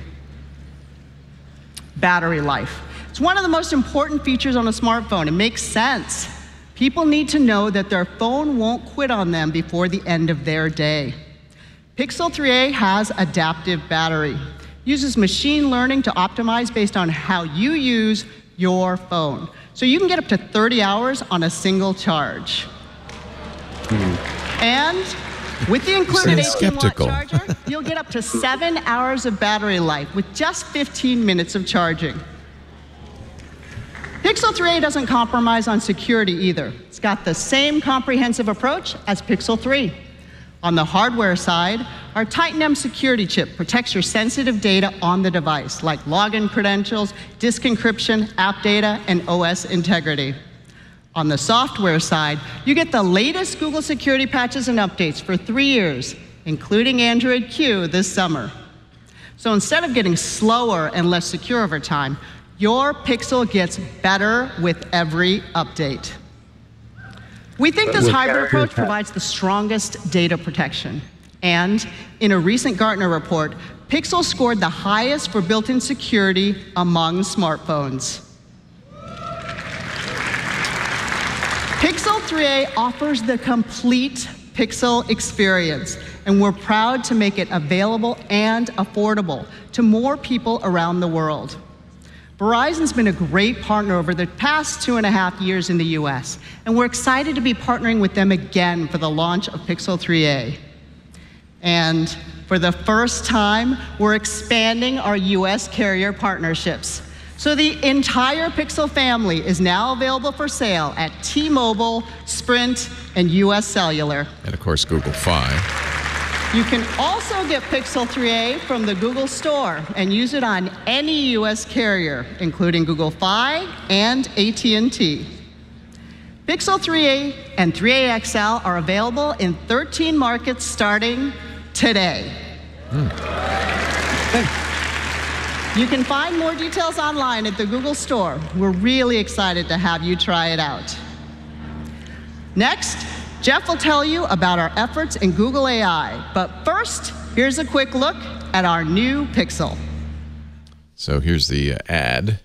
Battery life. It's one of the most important features on a smartphone. It makes sense. People need to know that their phone won't quit on them before the end of their day. Pixel 3a has adaptive battery. Uses machine learning to optimize based on how you use your phone. So you can get up to 30 hours on a single charge. And with the included 18-watt charger, you'll get up to 7 hours of battery life with just 15 minutes of charging. Pixel 3a doesn't compromise on security either. It's got the same comprehensive approach as Pixel 3. On the hardware side, our Titan M security chip protects your sensitive data on the device, like login credentials, disk encryption, app data, and OS integrity. On the software side, you get the latest Google security patches and updates for 3 years, including Android Q this summer. So instead of getting slower and less secure over time, your Pixel gets better with every update. We think this hybrid approach provides the strongest data protection. And in a recent Gartner report, Pixel scored the highest for built-in security among smartphones. Pixel 3a offers the complete Pixel experience, and we're proud to make it available and affordable to more people around the world. Verizon's been a great partner over the past 2.5 years in the US, and we're excited to be partnering with them again for the launch of Pixel 3a. And for the first time, we're expanding our US carrier partnerships. So the entire Pixel family is now available for sale at T-Mobile, Sprint, and US Cellular. And of course, Google Fi. You can also get Pixel 3a from the Google Store and use it on any US carrier, including Google Fi and AT&T. Pixel 3a and 3a XL are available in 13 markets starting today. You can find more details online at the Google Store. We're really excited to have you try it out. Next, Jeff will tell you about our efforts in Google AI. But first, here's a quick look at our new Pixel. So here's the ad.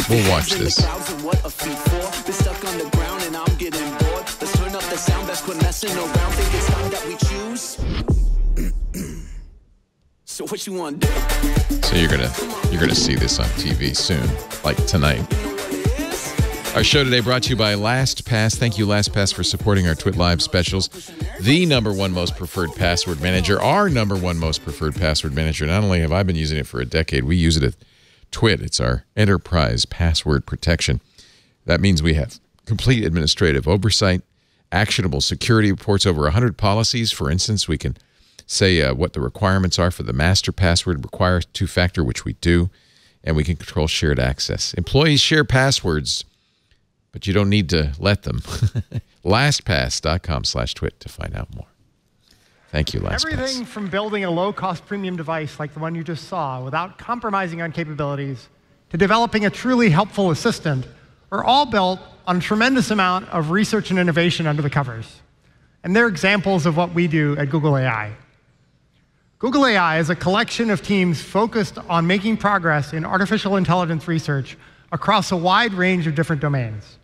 We'll watch this. So what you want to do? So you're gonna see this on TV soon, like tonight. Our show today brought to you by LastPass. Thank you, LastPass, for supporting our TWiT Live specials. The #1 most preferred password manager, our #1 most preferred password manager. Not only have I been using it for a decade, we use it at TWiT. It's our enterprise password protection. That means we have complete administrative oversight, actionable security reports, over 100 policies. For instance, we can say what the requirements are for the master password, require two-factor, which we do, and we can control shared access. Employees share passwords, but you don't need to let them. LastPass.com/TWiT to find out more. Thank you, LastPass. Everything from building a low-cost premium device like the one you just saw without compromising on capabilities to developing a truly helpful assistant are all built on a tremendous amount of research and innovation under the covers. And they're examples of what we do at Google AI. Google AI is a collection of teams focused on making progress in artificial intelligence research across a wide range of different domains.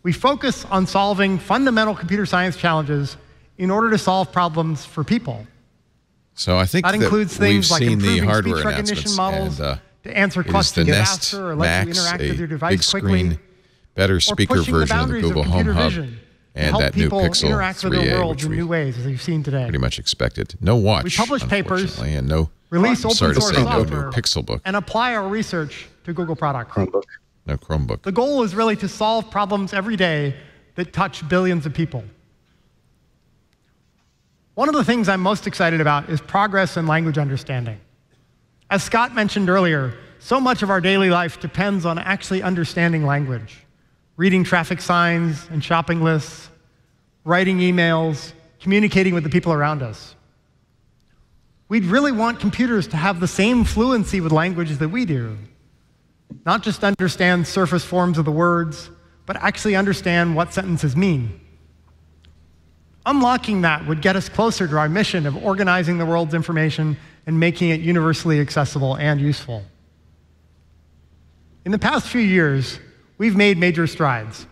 We focus on solving fundamental computer science challenges in order to solve problems for people. So I think that includes things like improving speech recognition models and, to answer questions faster or let you interact with your device quickly, better speaker version of the Google Home Hub, and that new Pixel 3a, which we new ways, as you've seen today. Pretty much expected. No watch, we publish papers, and no, release open source no new software, Pixel book, and apply our research to Google products. Chromebook. No Chromebook. The goal is really to solve problems every day that touch billions of people. One of the things I'm most excited about is progress in language understanding. As Scott mentioned earlier, so much of our daily life depends on actually understanding language. Reading traffic signs and shopping lists, writing emails, communicating with the people around us. We'd really want computers to have the same fluency with language that we do. Not just understand surface forms of the words, but actually understand what sentences mean. Unlocking that would get us closer to our mission of organizing the world's information and making it universally accessible and useful. In the past few years, we've made major strides.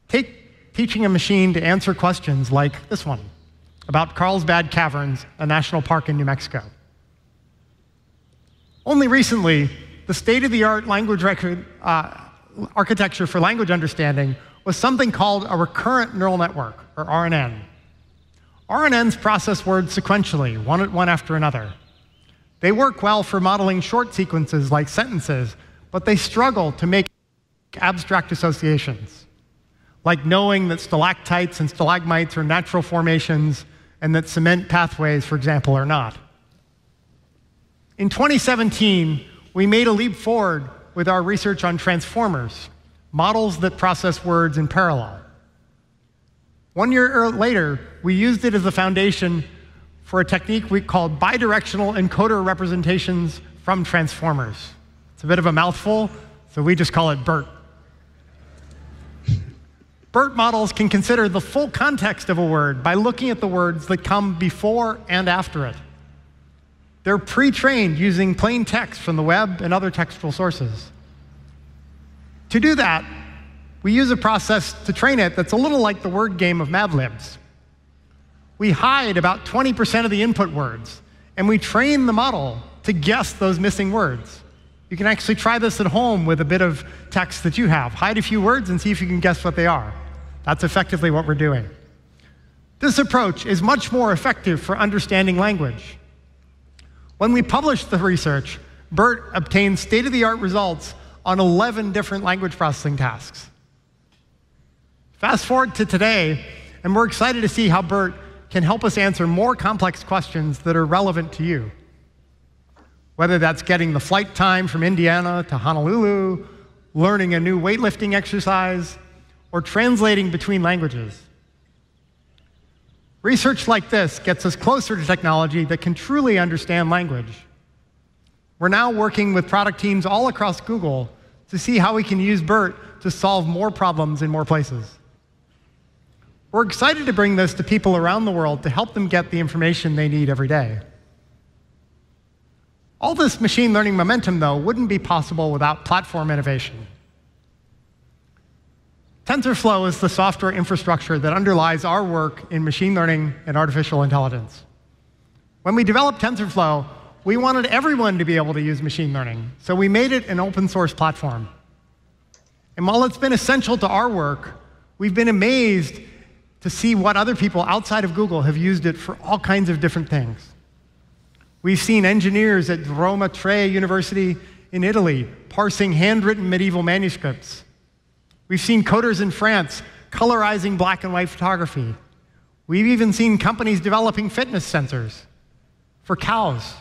Take teaching a machine to answer questions like this one about Carlsbad Caverns, a national park in New Mexico. Only recently, the state-of-the-art language architecture for language understanding was something called a recurrent neural network, or RNN. RNNs process words sequentially, one after another. They work well for modeling short sequences like sentences, but they struggle to make abstract associations, like knowing that stalactites and stalagmites are natural formations and that cement pathways, for example, are not. In 2017, we made a leap forward with our research on transformers, models that process words in parallel. 1 year later, we used it as the foundation for a technique we called bidirectional encoder representations from transformers. It's a bit of a mouthful, so we just call it BERT. BERT models can consider the full context of a word by looking at the words that come before and after it. They're pre-trained using plain text from the web and other textual sources. To do that, we use a process to train it that's a little like the word game of Mad Libs. We hide about 20% of the input words, and we train the model to guess those missing words. You can actually try this at home with a bit of text that you have. Hide a few words and see if you can guess what they are. That's effectively what we're doing. This approach is much more effective for understanding language. When we published the research, BERT obtained state-of-the-art results on 11 different language processing tasks. Fast forward to today, and we're excited to see how BERT can help us answer more complex questions that are relevant to you. Whether that's getting the flight time from Indiana to Honolulu, learning a new weightlifting exercise, or translating between languages. Research like this gets us closer to technology that can truly understand language. We're now working with product teams all across Google to see how we can use BERT to solve more problems in more places. We're excited to bring this to people around the world to help them get the information they need every day. All this machine learning momentum, though, wouldn't be possible without platform innovation. TensorFlow is the software infrastructure that underlies our work in machine learning and artificial intelligence. When we developed TensorFlow, we wanted everyone to be able to use machine learning, so we made it an open source platform. And while it's been essential to our work, we've been amazed to see what other people outside of Google have used it for all kinds of different things. We've seen engineers at Roma Tre University in Italy parsing handwritten medieval manuscripts. We've seen coders in France colorizing black and white photography. We've even seen companies developing fitness sensors for cows.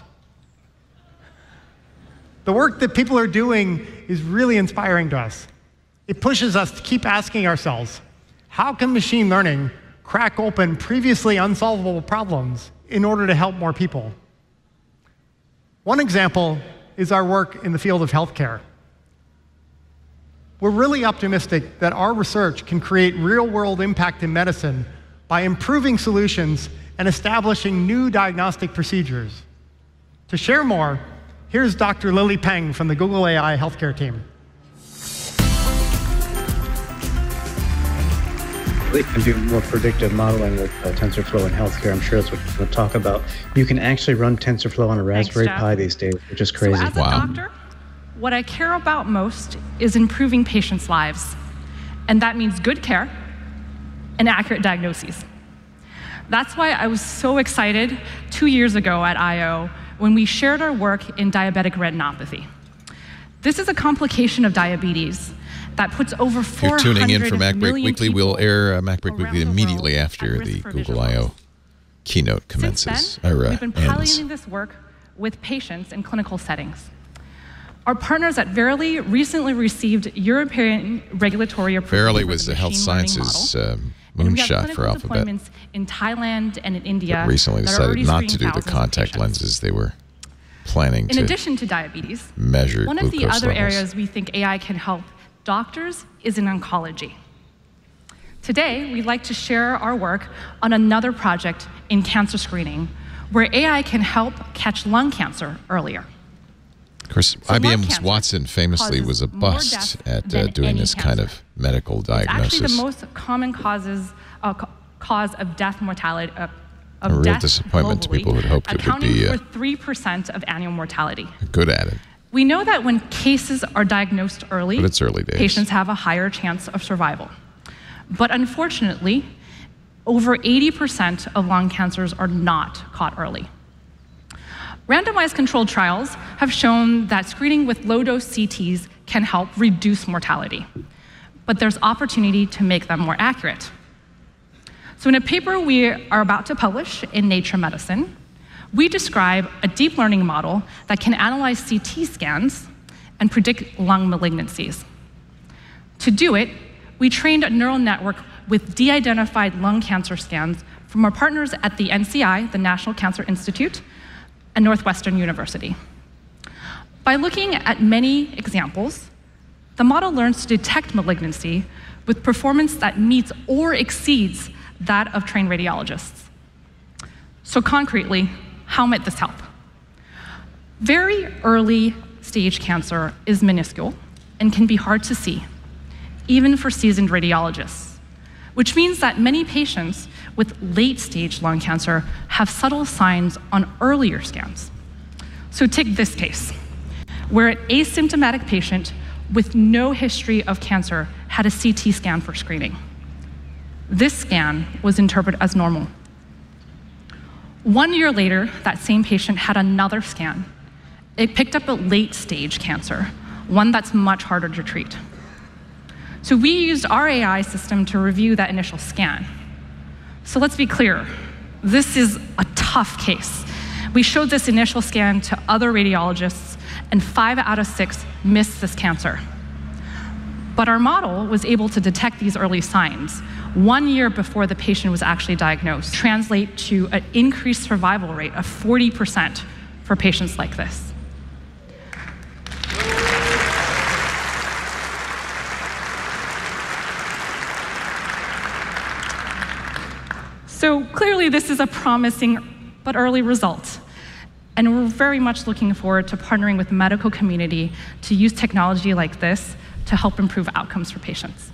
The work that people are doing is really inspiring to us. It pushes us to keep asking ourselves, how can machine learning crack open previously unsolvable problems in order to help more people? One example is our work in the field of healthcare. We're really optimistic that our research can create real-world impact in medicine by improving solutions and establishing new diagnostic procedures. To share more, here's Dr. Lily Peng from the Google AI healthcare team. They can do more predictive modeling with TensorFlow in healthcare. I'm sure that's what we'll talk about. You can actually run TensorFlow on a Raspberry Pi these days, which is crazy. So as a doctor, what I care about most is improving patients' lives. And that means good care and accurate diagnoses. That's why I was so excited 2 years ago at I/O when we shared our work in diabetic retinopathy. This is a complication of diabetes that puts over 400 If you're tuning in for MacBreak Weekly, we'll air MacBreak Weekly immediately after the Google I/O keynote commences. Since then, we've been piloting this work with patients in clinical settings. Our partners at Verily recently received European regulatory approval. Verily was the health sciences moonshot for Alphabet. Deployments in Thailand and in India but recently decided not to do the contact lenses they were planning to. In addition to diabetes, measure one of the glucose other levels. areas we think AI can help doctors is in oncology. Today, we'd like to share our work on another project in cancer screening, where AI can help catch lung cancer earlier. Of course, IBM's Watson famously was a bust at doing this kind of medical diagnosis. It's actually the most common cause of death mortality. A real disappointment to people who'd hoped it would be accounting for 3% of annual mortality. Good at it. We know that when cases are diagnosed early, but it's early days. Patients have a higher chance of survival. But unfortunately, over 80% of lung cancers are not caught early. Randomized controlled trials have shown that screening with low-dose CTs can help reduce mortality, but there's opportunity to make them more accurate. So in a paper we are about to publish in Nature Medicine, we describe a deep learning model that can analyze CT scans and predict lung malignancies. To do it, we trained a neural network with de-identified lung cancer scans from our partners at the NCI, the National Cancer Institute, and Northwestern University. By looking at many examples, the model learns to detect malignancy with performance that meets or exceeds that of trained radiologists. So concretely, how might this help? Very early stage cancer is minuscule and can be hard to see, even for seasoned radiologists, which means that many patients with late-stage lung cancer have subtle signs on earlier scans. So take this case, where an asymptomatic patient with no history of cancer had a CT scan for screening. This scan was interpreted as normal. 1 year later, that same patient had another scan. It picked up a late-stage cancer, one that's much harder to treat. So we used our AI system to review that initial scan. So let's be clear, this is a tough case. We showed this initial scan to other radiologists, and 5 out of 6 missed this cancer. But our model was able to detect these early signs 1 year before the patient was actually diagnosed, translate to an increased survival rate of 40% for patients like this. So clearly this is a promising but early result. And we're very much looking forward to partnering with the medical community to use technology like this to help improve outcomes for patients.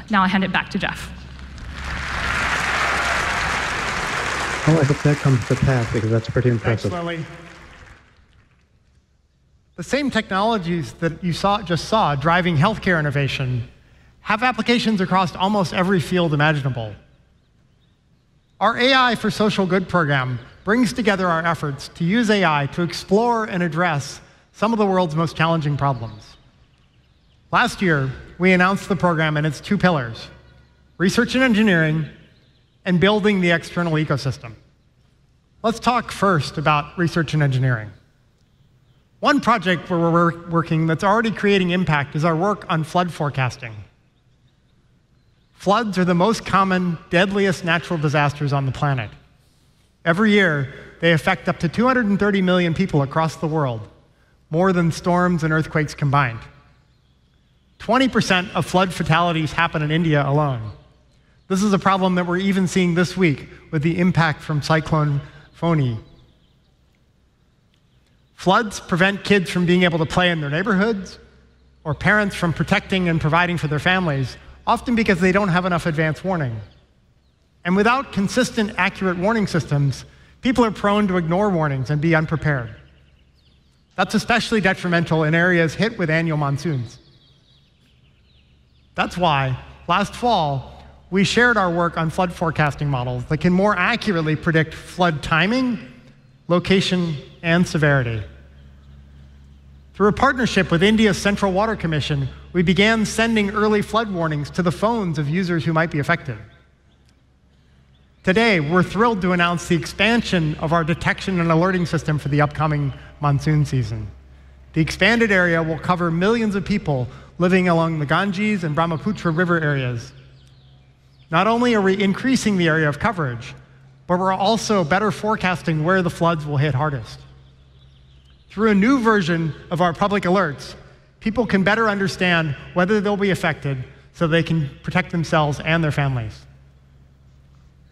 Now I'll hand it back to Jeff. Oh, I hope that comes to pass because that's pretty impressive. Thanks, Lily. The same technologies that you just saw driving healthcare innovation have applications across almost every field imaginable. Our AI for Social Good program brings together our efforts to use AI to explore and address some of the world's most challenging problems. Last year, we announced the program and its 2 pillars, research and engineering, and building the external ecosystem. Let's talk first about research and engineering. One project where we're working that's already creating impact is our work on flood forecasting. Floods are the most common, deadliest natural disasters on the planet. Every year, they affect up to 230 million people across the world, more than storms and earthquakes combined. 20% of flood fatalities happen in India alone. This is a problem that we're even seeing this week with the impact from Cyclone Fani. Floods prevent kids from being able to play in their neighborhoods, or parents from protecting and providing for their families, often because they don't have enough advance warning. And without consistent, accurate warning systems, people are prone to ignore warnings and be unprepared. That's especially detrimental in areas hit with annual monsoons. That's why, last fall, we shared our work on flood forecasting models that can more accurately predict flood timing, location, and severity. Through a partnership with India's Central Water Commission, we began sending early flood warnings to the phones of users who might be affected. Today, we're thrilled to announce the expansion of our detection and alerting system for the upcoming monsoon season. The expanded area will cover millions of people living along the Ganges and Brahmaputra river areas. Not only are we increasing the area of coverage, but we're also better forecasting where the floods will hit hardest. Through a new version of our public alerts, people can better understand whether they'll be affected so they can protect themselves and their families.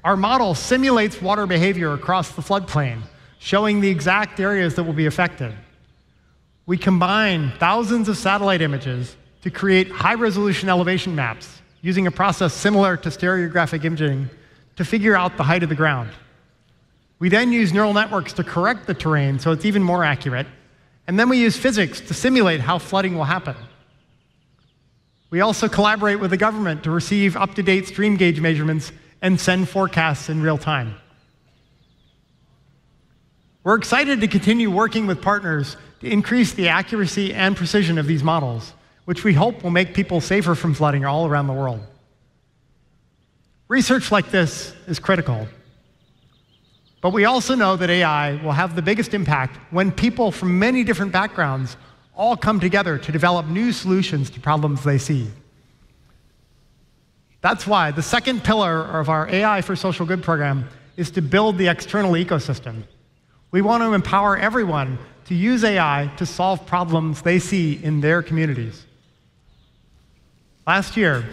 Our model simulates water behavior across the floodplain, showing the exact areas that will be affected. We combine thousands of satellite images to create high-resolution elevation maps using a process similar to stereographic imaging to figure out the height of the ground. We then use neural networks to correct the terrain so it's even more accurate, and then we use physics to simulate how flooding will happen. We also collaborate with the government to receive up-to-date stream gauge measurements and send forecasts in real time. We're excited to continue working with partners to increase the accuracy and precision of these models, which we hope will make people safer from flooding all around the world. Research like this is critical. But we also know that AI will have the biggest impact when people from many different backgrounds all come together to develop new solutions to problems they see. That's why the second pillar of our AI for Social Good program is to build the external ecosystem. We want to empower everyone to use AI to solve problems they see in their communities. Last year,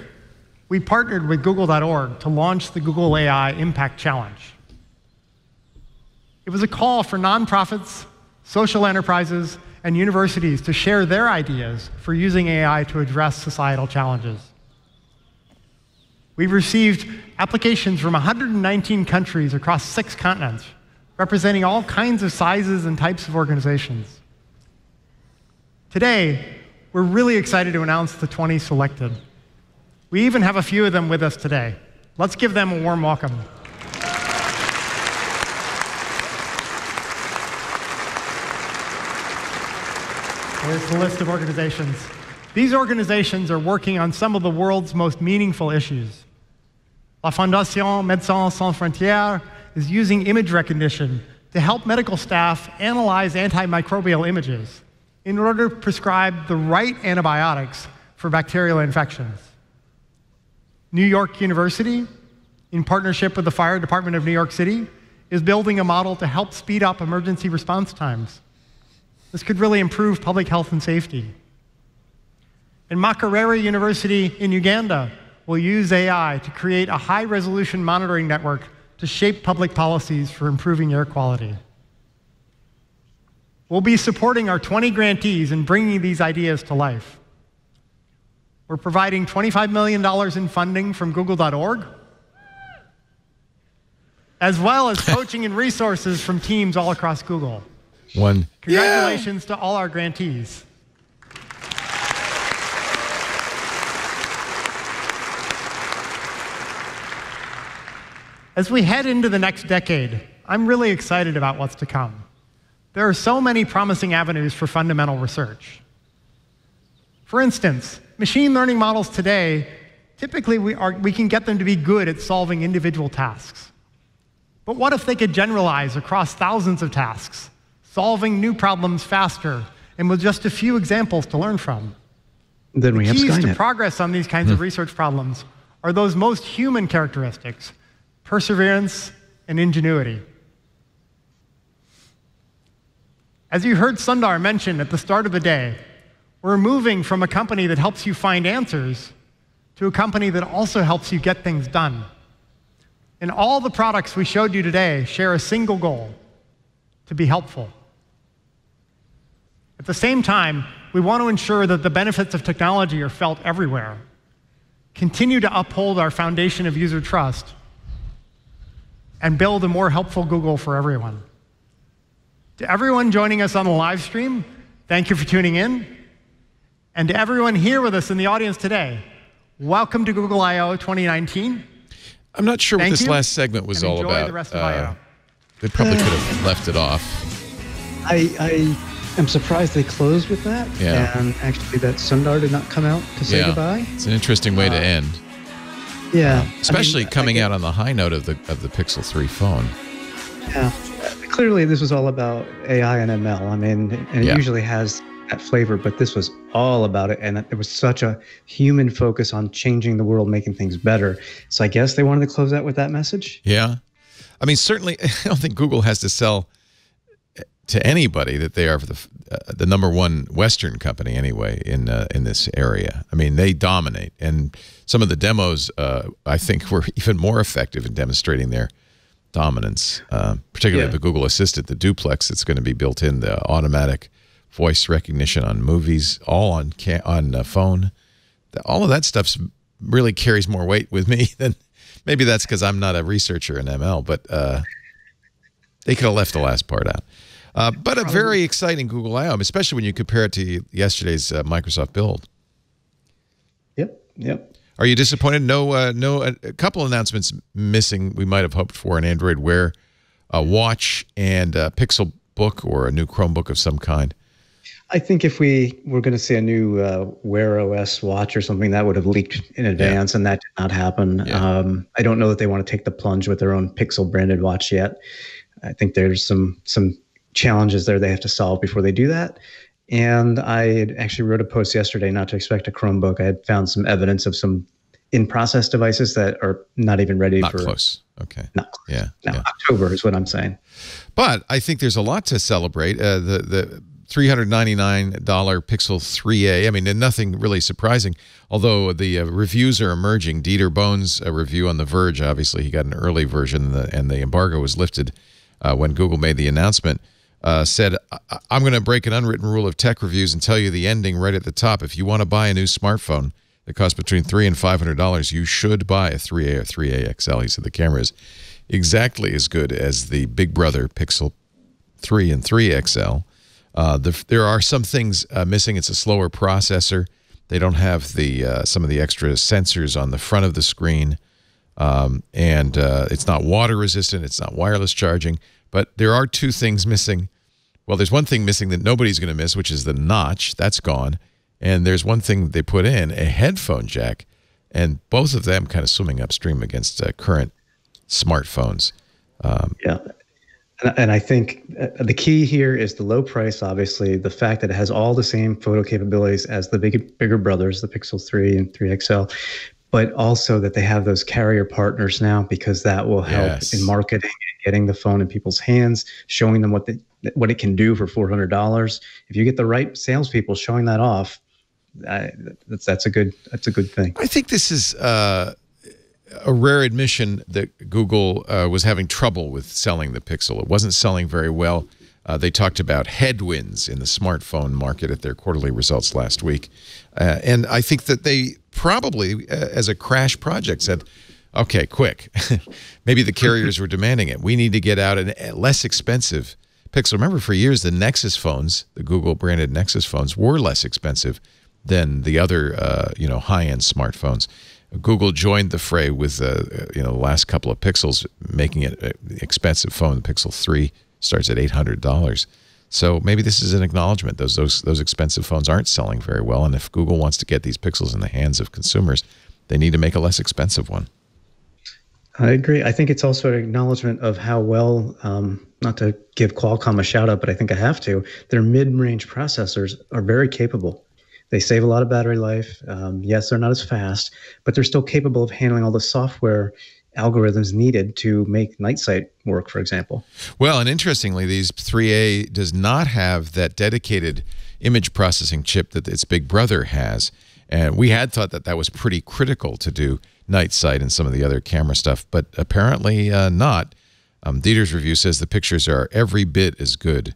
we partnered with Google.org to launch the Google AI Impact Challenge. It was a call for nonprofits, social enterprises, and universities to share their ideas for using AI to address societal challenges. We've received applications from 119 countries across 6 continents, representing all kinds of sizes and types of organizations. Today, we're really excited to announce the 20 selected. We even have a few of them with us today. Let's give them a warm welcome. Here's the list of organizations. These organizations are working on some of the world's most meaningful issues. La Fondation Médecins Sans Frontières is using image recognition to help medical staff analyze antimicrobial images in order to prescribe the right antibiotics for bacterial infections. New York University, in partnership with the Fire Department of New York City, is building a model to help speed up emergency response times. This could really improve public health and safety. And Makerere University in Uganda will use AI to create a high-resolution monitoring network to shape public policies for improving air quality. We'll be supporting our 20 grantees in bringing these ideas to life. We're providing $25 million in funding from Google.org, as well as coaching and resources from teams all across Google. Congratulations to all our grantees. As we head into the next decade, I'm really excited about what's to come. There are so many promising avenues for fundamental research. For instance, machine learning models today, typically we can get them to be good at solving individual tasks. But what if they could generalize across thousands of tasks, solving new problems faster, and with just a few examples to learn from? Then we have Skynet. The keys to Skynet. progress on these kinds of research problems are those most human characteristics: perseverance and ingenuity. As you heard Sundar mention at the start of the day, we're moving from a company that helps you find answers to a company that also helps you get things done. And all the products we showed you today share a single goal: to be helpful. At the same time, we want to ensure that the benefits of technology are felt everywhere, continue to uphold our foundation of user trust, and build a more helpful Google for everyone. To everyone joining us on the live stream, thank you for tuning in. And to everyone here with us in the audience today, welcome to Google I/O 2019. I'm not sure what this last segment was all about. The rest of I/O. They probably could have left it off. I am surprised they closed with that. Yeah. And actually that Sundar did not come out to say goodbye. It's an interesting way to end. Yeah. Especially coming out on the high note of the Pixel 3 phone. Yeah. Clearly this was all about AI and ML. I mean, and it usually has that flavor, but this was all about it. And there was such a human focus on changing the world, making things better. So I guess they wanted to close out with that message. Yeah. I mean, certainly, I don't think Google has to sell to anybody that they are the #1 Western company anyway in this area. I mean, they dominate. And some of the demos, I think, were even more effective in demonstrating their dominance, particularly the Google Assistant, the Duplex that's going to be built in, the automatic voice recognition on movies, all on phone. All of that stuff really carries more weight with me than, maybe that's because I'm not a researcher in ML, but they could have left the last part out. But a very exciting Google I/O, especially when you compare it to yesterday's Microsoft build. Yep. Are you disappointed? No, a couple announcements missing we might have hoped for: an Android Wear, a watch, and a Pixel Book or a new Chromebook of some kind. I think if we were going to see a new Wear OS watch or something, that would have leaked in advance, and that did not happen. I don't know that they want to take the plunge with their own Pixel branded watch yet. I think there's some challenges there they have to solve before they do that. And I actually wrote a post yesterday not to expect a Chromebook. I had found some evidence of some in-process devices that are not even ready Not for... close. Okay. Not close. Yeah. October is what I'm saying. But I think there's a lot to celebrate. The $399 Pixel 3a. I mean, nothing really surprising, although the reviews are emerging. Dieter Bohn's review on The Verge, obviously he got an early version, and the embargo was lifted when Google made the announcement, said, I'm going to break an unwritten rule of tech reviews and tell you the ending right at the top. If you want to buy a new smartphone that costs between $300 and $500, you should buy a 3A or 3A XL. He said the camera is exactly as good as the big brother Pixel 3 and 3 XL. There are some things missing. It's a slower processor. They don't have the some of the extra sensors on the front of the screen. And it's not water resistant. It's not wireless charging. But there are two things missing. Well, there's one thing missing that nobody's going to miss, which is the notch. That's gone. And there's one thing they put in, a headphone jack. And both of them kind of swimming upstream against current smartphones. Yeah. And I think the key here is the low price, obviously, the fact that it has all the same photo capabilities as the bigger brothers, the Pixel 3 and 3 XL, but also that they have those carrier partners now, because that will help in marketing and getting the phone in people's hands, showing them what it can do for $400. If you get the right salespeople showing that off, that's a good thing. I think this is a rare admission that Google was having trouble with selling the Pixel. It wasn't selling very well. They talked about headwinds in the smartphone market at their quarterly results last week. And I think that they probably, as a crash project, said, okay, quick. Maybe the carriers were demanding it. We need to get out a less expensive Pixel. Remember, for years, the Nexus phones, the Google-branded Nexus phones, were less expensive than the other high-end smartphones. Google joined the fray with the last couple of Pixels, making it an expensive phone. The Pixel 3 starts at $800. So maybe this is an acknowledgement. Those expensive phones aren't selling very well, and if Google wants to get these Pixels in the hands of consumers, they need to make a less expensive one. I agree. I think it's also an acknowledgement of how well, not to give Qualcomm a shout out, but I think I have to, their mid-range processors are very capable. They save a lot of battery life. Yes, they're not as fast, but they're still capable of handling all the software algorithms needed to make night sight work, for example. Well, and interestingly, these 3A does not have that dedicated image processing chip that its big brother has. And we had thought that that was pretty critical to do night sight and some of the other camera stuff, but apparently not. Dieter's review says the pictures are every bit as good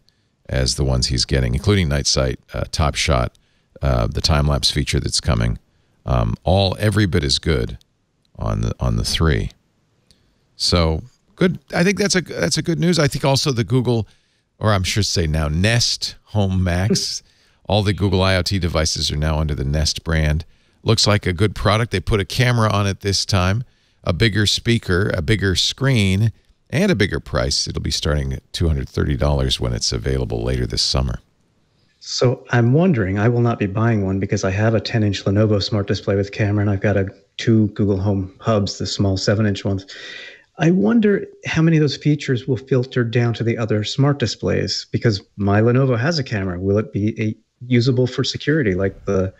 as the ones he's getting, including night sight, top shot, the time-lapse feature that's coming, every bit as good on the 3. So good. I think that's a good news. I think also the Google, or I'm sure to say now Nest Home Max, all the Google IoT devices are now under the Nest brand. Looks like a good product. They put a camera on it this time, a bigger speaker, a bigger screen, and a bigger price. It'll be starting at $230 when it's available later this summer. So I'm wondering, I will not be buying one because I have a 10-inch Lenovo Smart Display with camera, and I've got two Google Home Hubs, the small 7-inch ones. I wonder how many of those features will filter down to the other smart displays, because my Lenovo has a camera. Will it be usable for security like the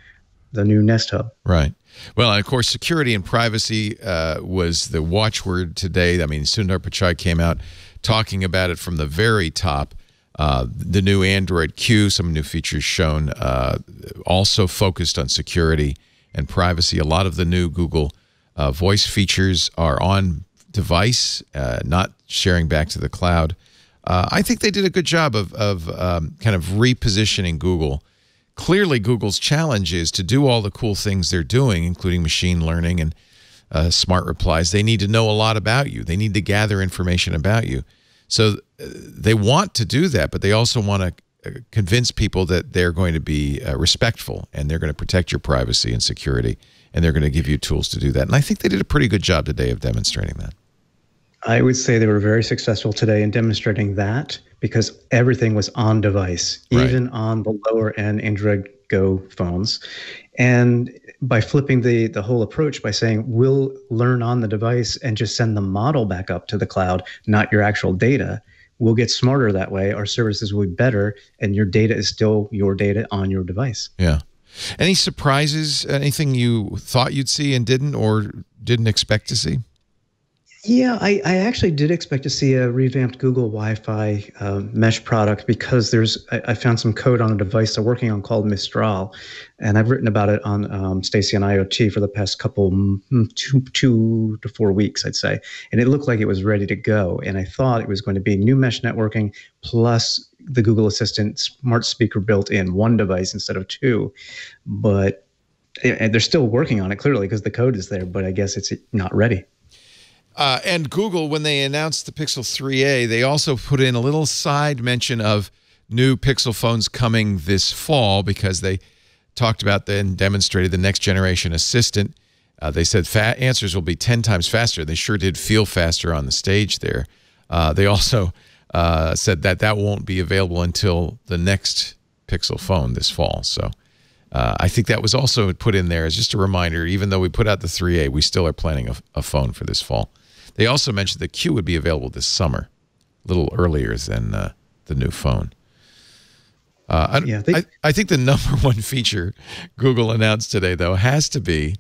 new Nest Hub? Right. Well, and of course, security and privacy was the watchword today. I mean, Sundar Pichai came out talking about it from the very top. The new Android Q, some new features shown, also focused on security and privacy. A lot of the new Google voice features are on device, not sharing back to the cloud. I think they did a good job of kind of repositioning Google. Clearly, Google's challenge is to do all the cool things they're doing, including machine learning and smart replies. They need to know a lot about you. They need to gather information about you. So they want to do that, but they also want to convince people that they're going to be respectful and they're going to protect your privacy and security, and they're going to give you tools to do that. And I think they did a pretty good job today of demonstrating that. I would say they were very successful today in demonstrating that, because everything was on device, even on the lower end Android Go phones. And by flipping the whole approach by saying, we'll learn on the device and just send the model back up to the cloud, not your actual data, we'll get smarter that way. Our services will be better, and your data is still your data on your device. Yeah. Any surprises, anything you thought you'd see and didn't, or didn't expect to see? Yeah, I actually did expect to see a revamped Google Wi-Fi mesh product because I found some code on a device they're working on called Mistral, and I've written about it on Stacy on IoT for the past couple 2 to 4 weeks, I'd say, and it looked like it was ready to go. And I thought it was going to be new mesh networking plus the Google Assistant smart speaker built in one device instead of two, but they're still working on it clearly because the code is there, but I guess it's not ready. And Google, when they announced the Pixel 3a, they also put in a little side mention of new Pixel phones coming this fall because they talked about and demonstrated the next generation assistant. They said answers will be 10 times faster. They sure did feel faster on the stage there. They also said that won't be available until the next Pixel phone this fall. So I think that was also put in there as just a reminder, even though we put out the 3a, we still are planning a phone for this fall. They also mentioned the Q would be available this summer, a little earlier than the new phone. I think the #1 feature Google announced today, though, has to be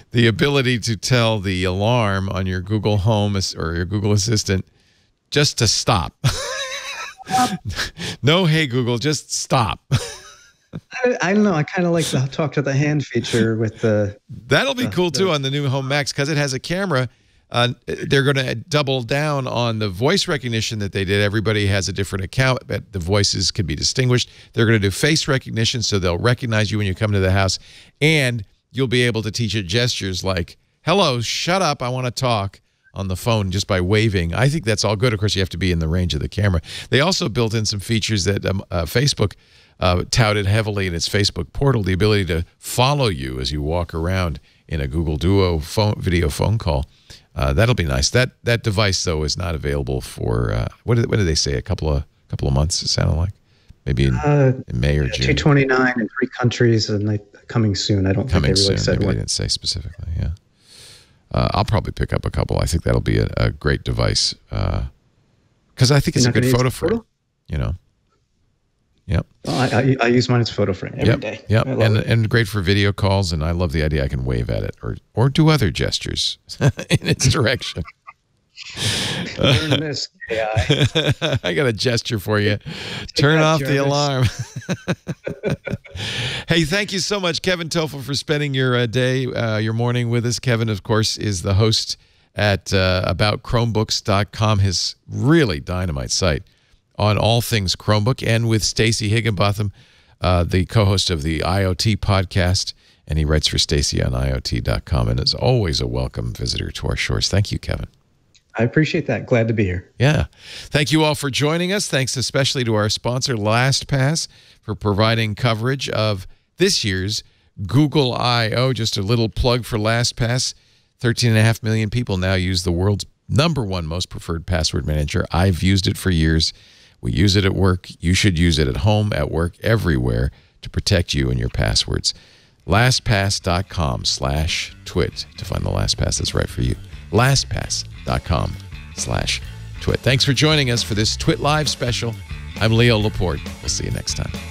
the ability to tell the alarm on your Google Home or your Google Assistant just to stop. No, hey, Google, just stop. I don't know. I kind of like the talk to the hand feature with the... That'll be cool, too, on the new Home Max because it has a camera. They're going to double down on the voice recognition that they did. Everybody has a different account, but the voices can be distinguished. They're going to do face recognition, so they'll recognize you when you come to the house, and you'll be able to teach it gestures like, hello, shut up, I want to talk, on the phone just by waving. I think that's all good. Of course, you have to be in the range of the camera. They also built in some features that Facebook touted heavily in its Facebook portal, the ability to follow you as you walk around in a Google Duo video phone call. That'll be nice. That device, though, is not available for what did they say? A couple of months. It sounded like maybe in May or June. 229 in 3 countries and coming soon. I don't think they really said maybe what. They didn't say specifically. Yeah, I'll probably pick up a couple. I think that'll be a great device because I think it's a good photo frame. You know. Yep. Well, I use mine as photo frame every day. Yep, and great for video calls, and I love the idea I can wave at it or do other gestures in its direction. Learn this, AI. I got a gesture for you. Turn off the alarm. Hey, thank you so much, Kevin Tofel, for spending your your morning with us. Kevin, of course, is the host at aboutchromebooks.com, his really dynamite site on all things Chromebook, and with Stacy Higginbotham, the co-host of the IoT podcast, and he writes for Stacy on IoT.com, and is always a welcome visitor to our shores. Thank you, Kevin. I appreciate that. Glad to be here. Yeah. Thank you all for joining us. Thanks especially to our sponsor, LastPass, for providing coverage of this year's Google I/O. Just a little plug for LastPass. 13.5 million people now use the world's #1 most preferred password manager. I've used it for years. We use it at work. You should use it at home, at work, everywhere to protect you and your passwords. LastPass.com/twit to find the LastPass that's right for you. LastPass.com/twit. Thanks for joining us for this Twit Live special. I'm Leo Laporte. We'll see you next time.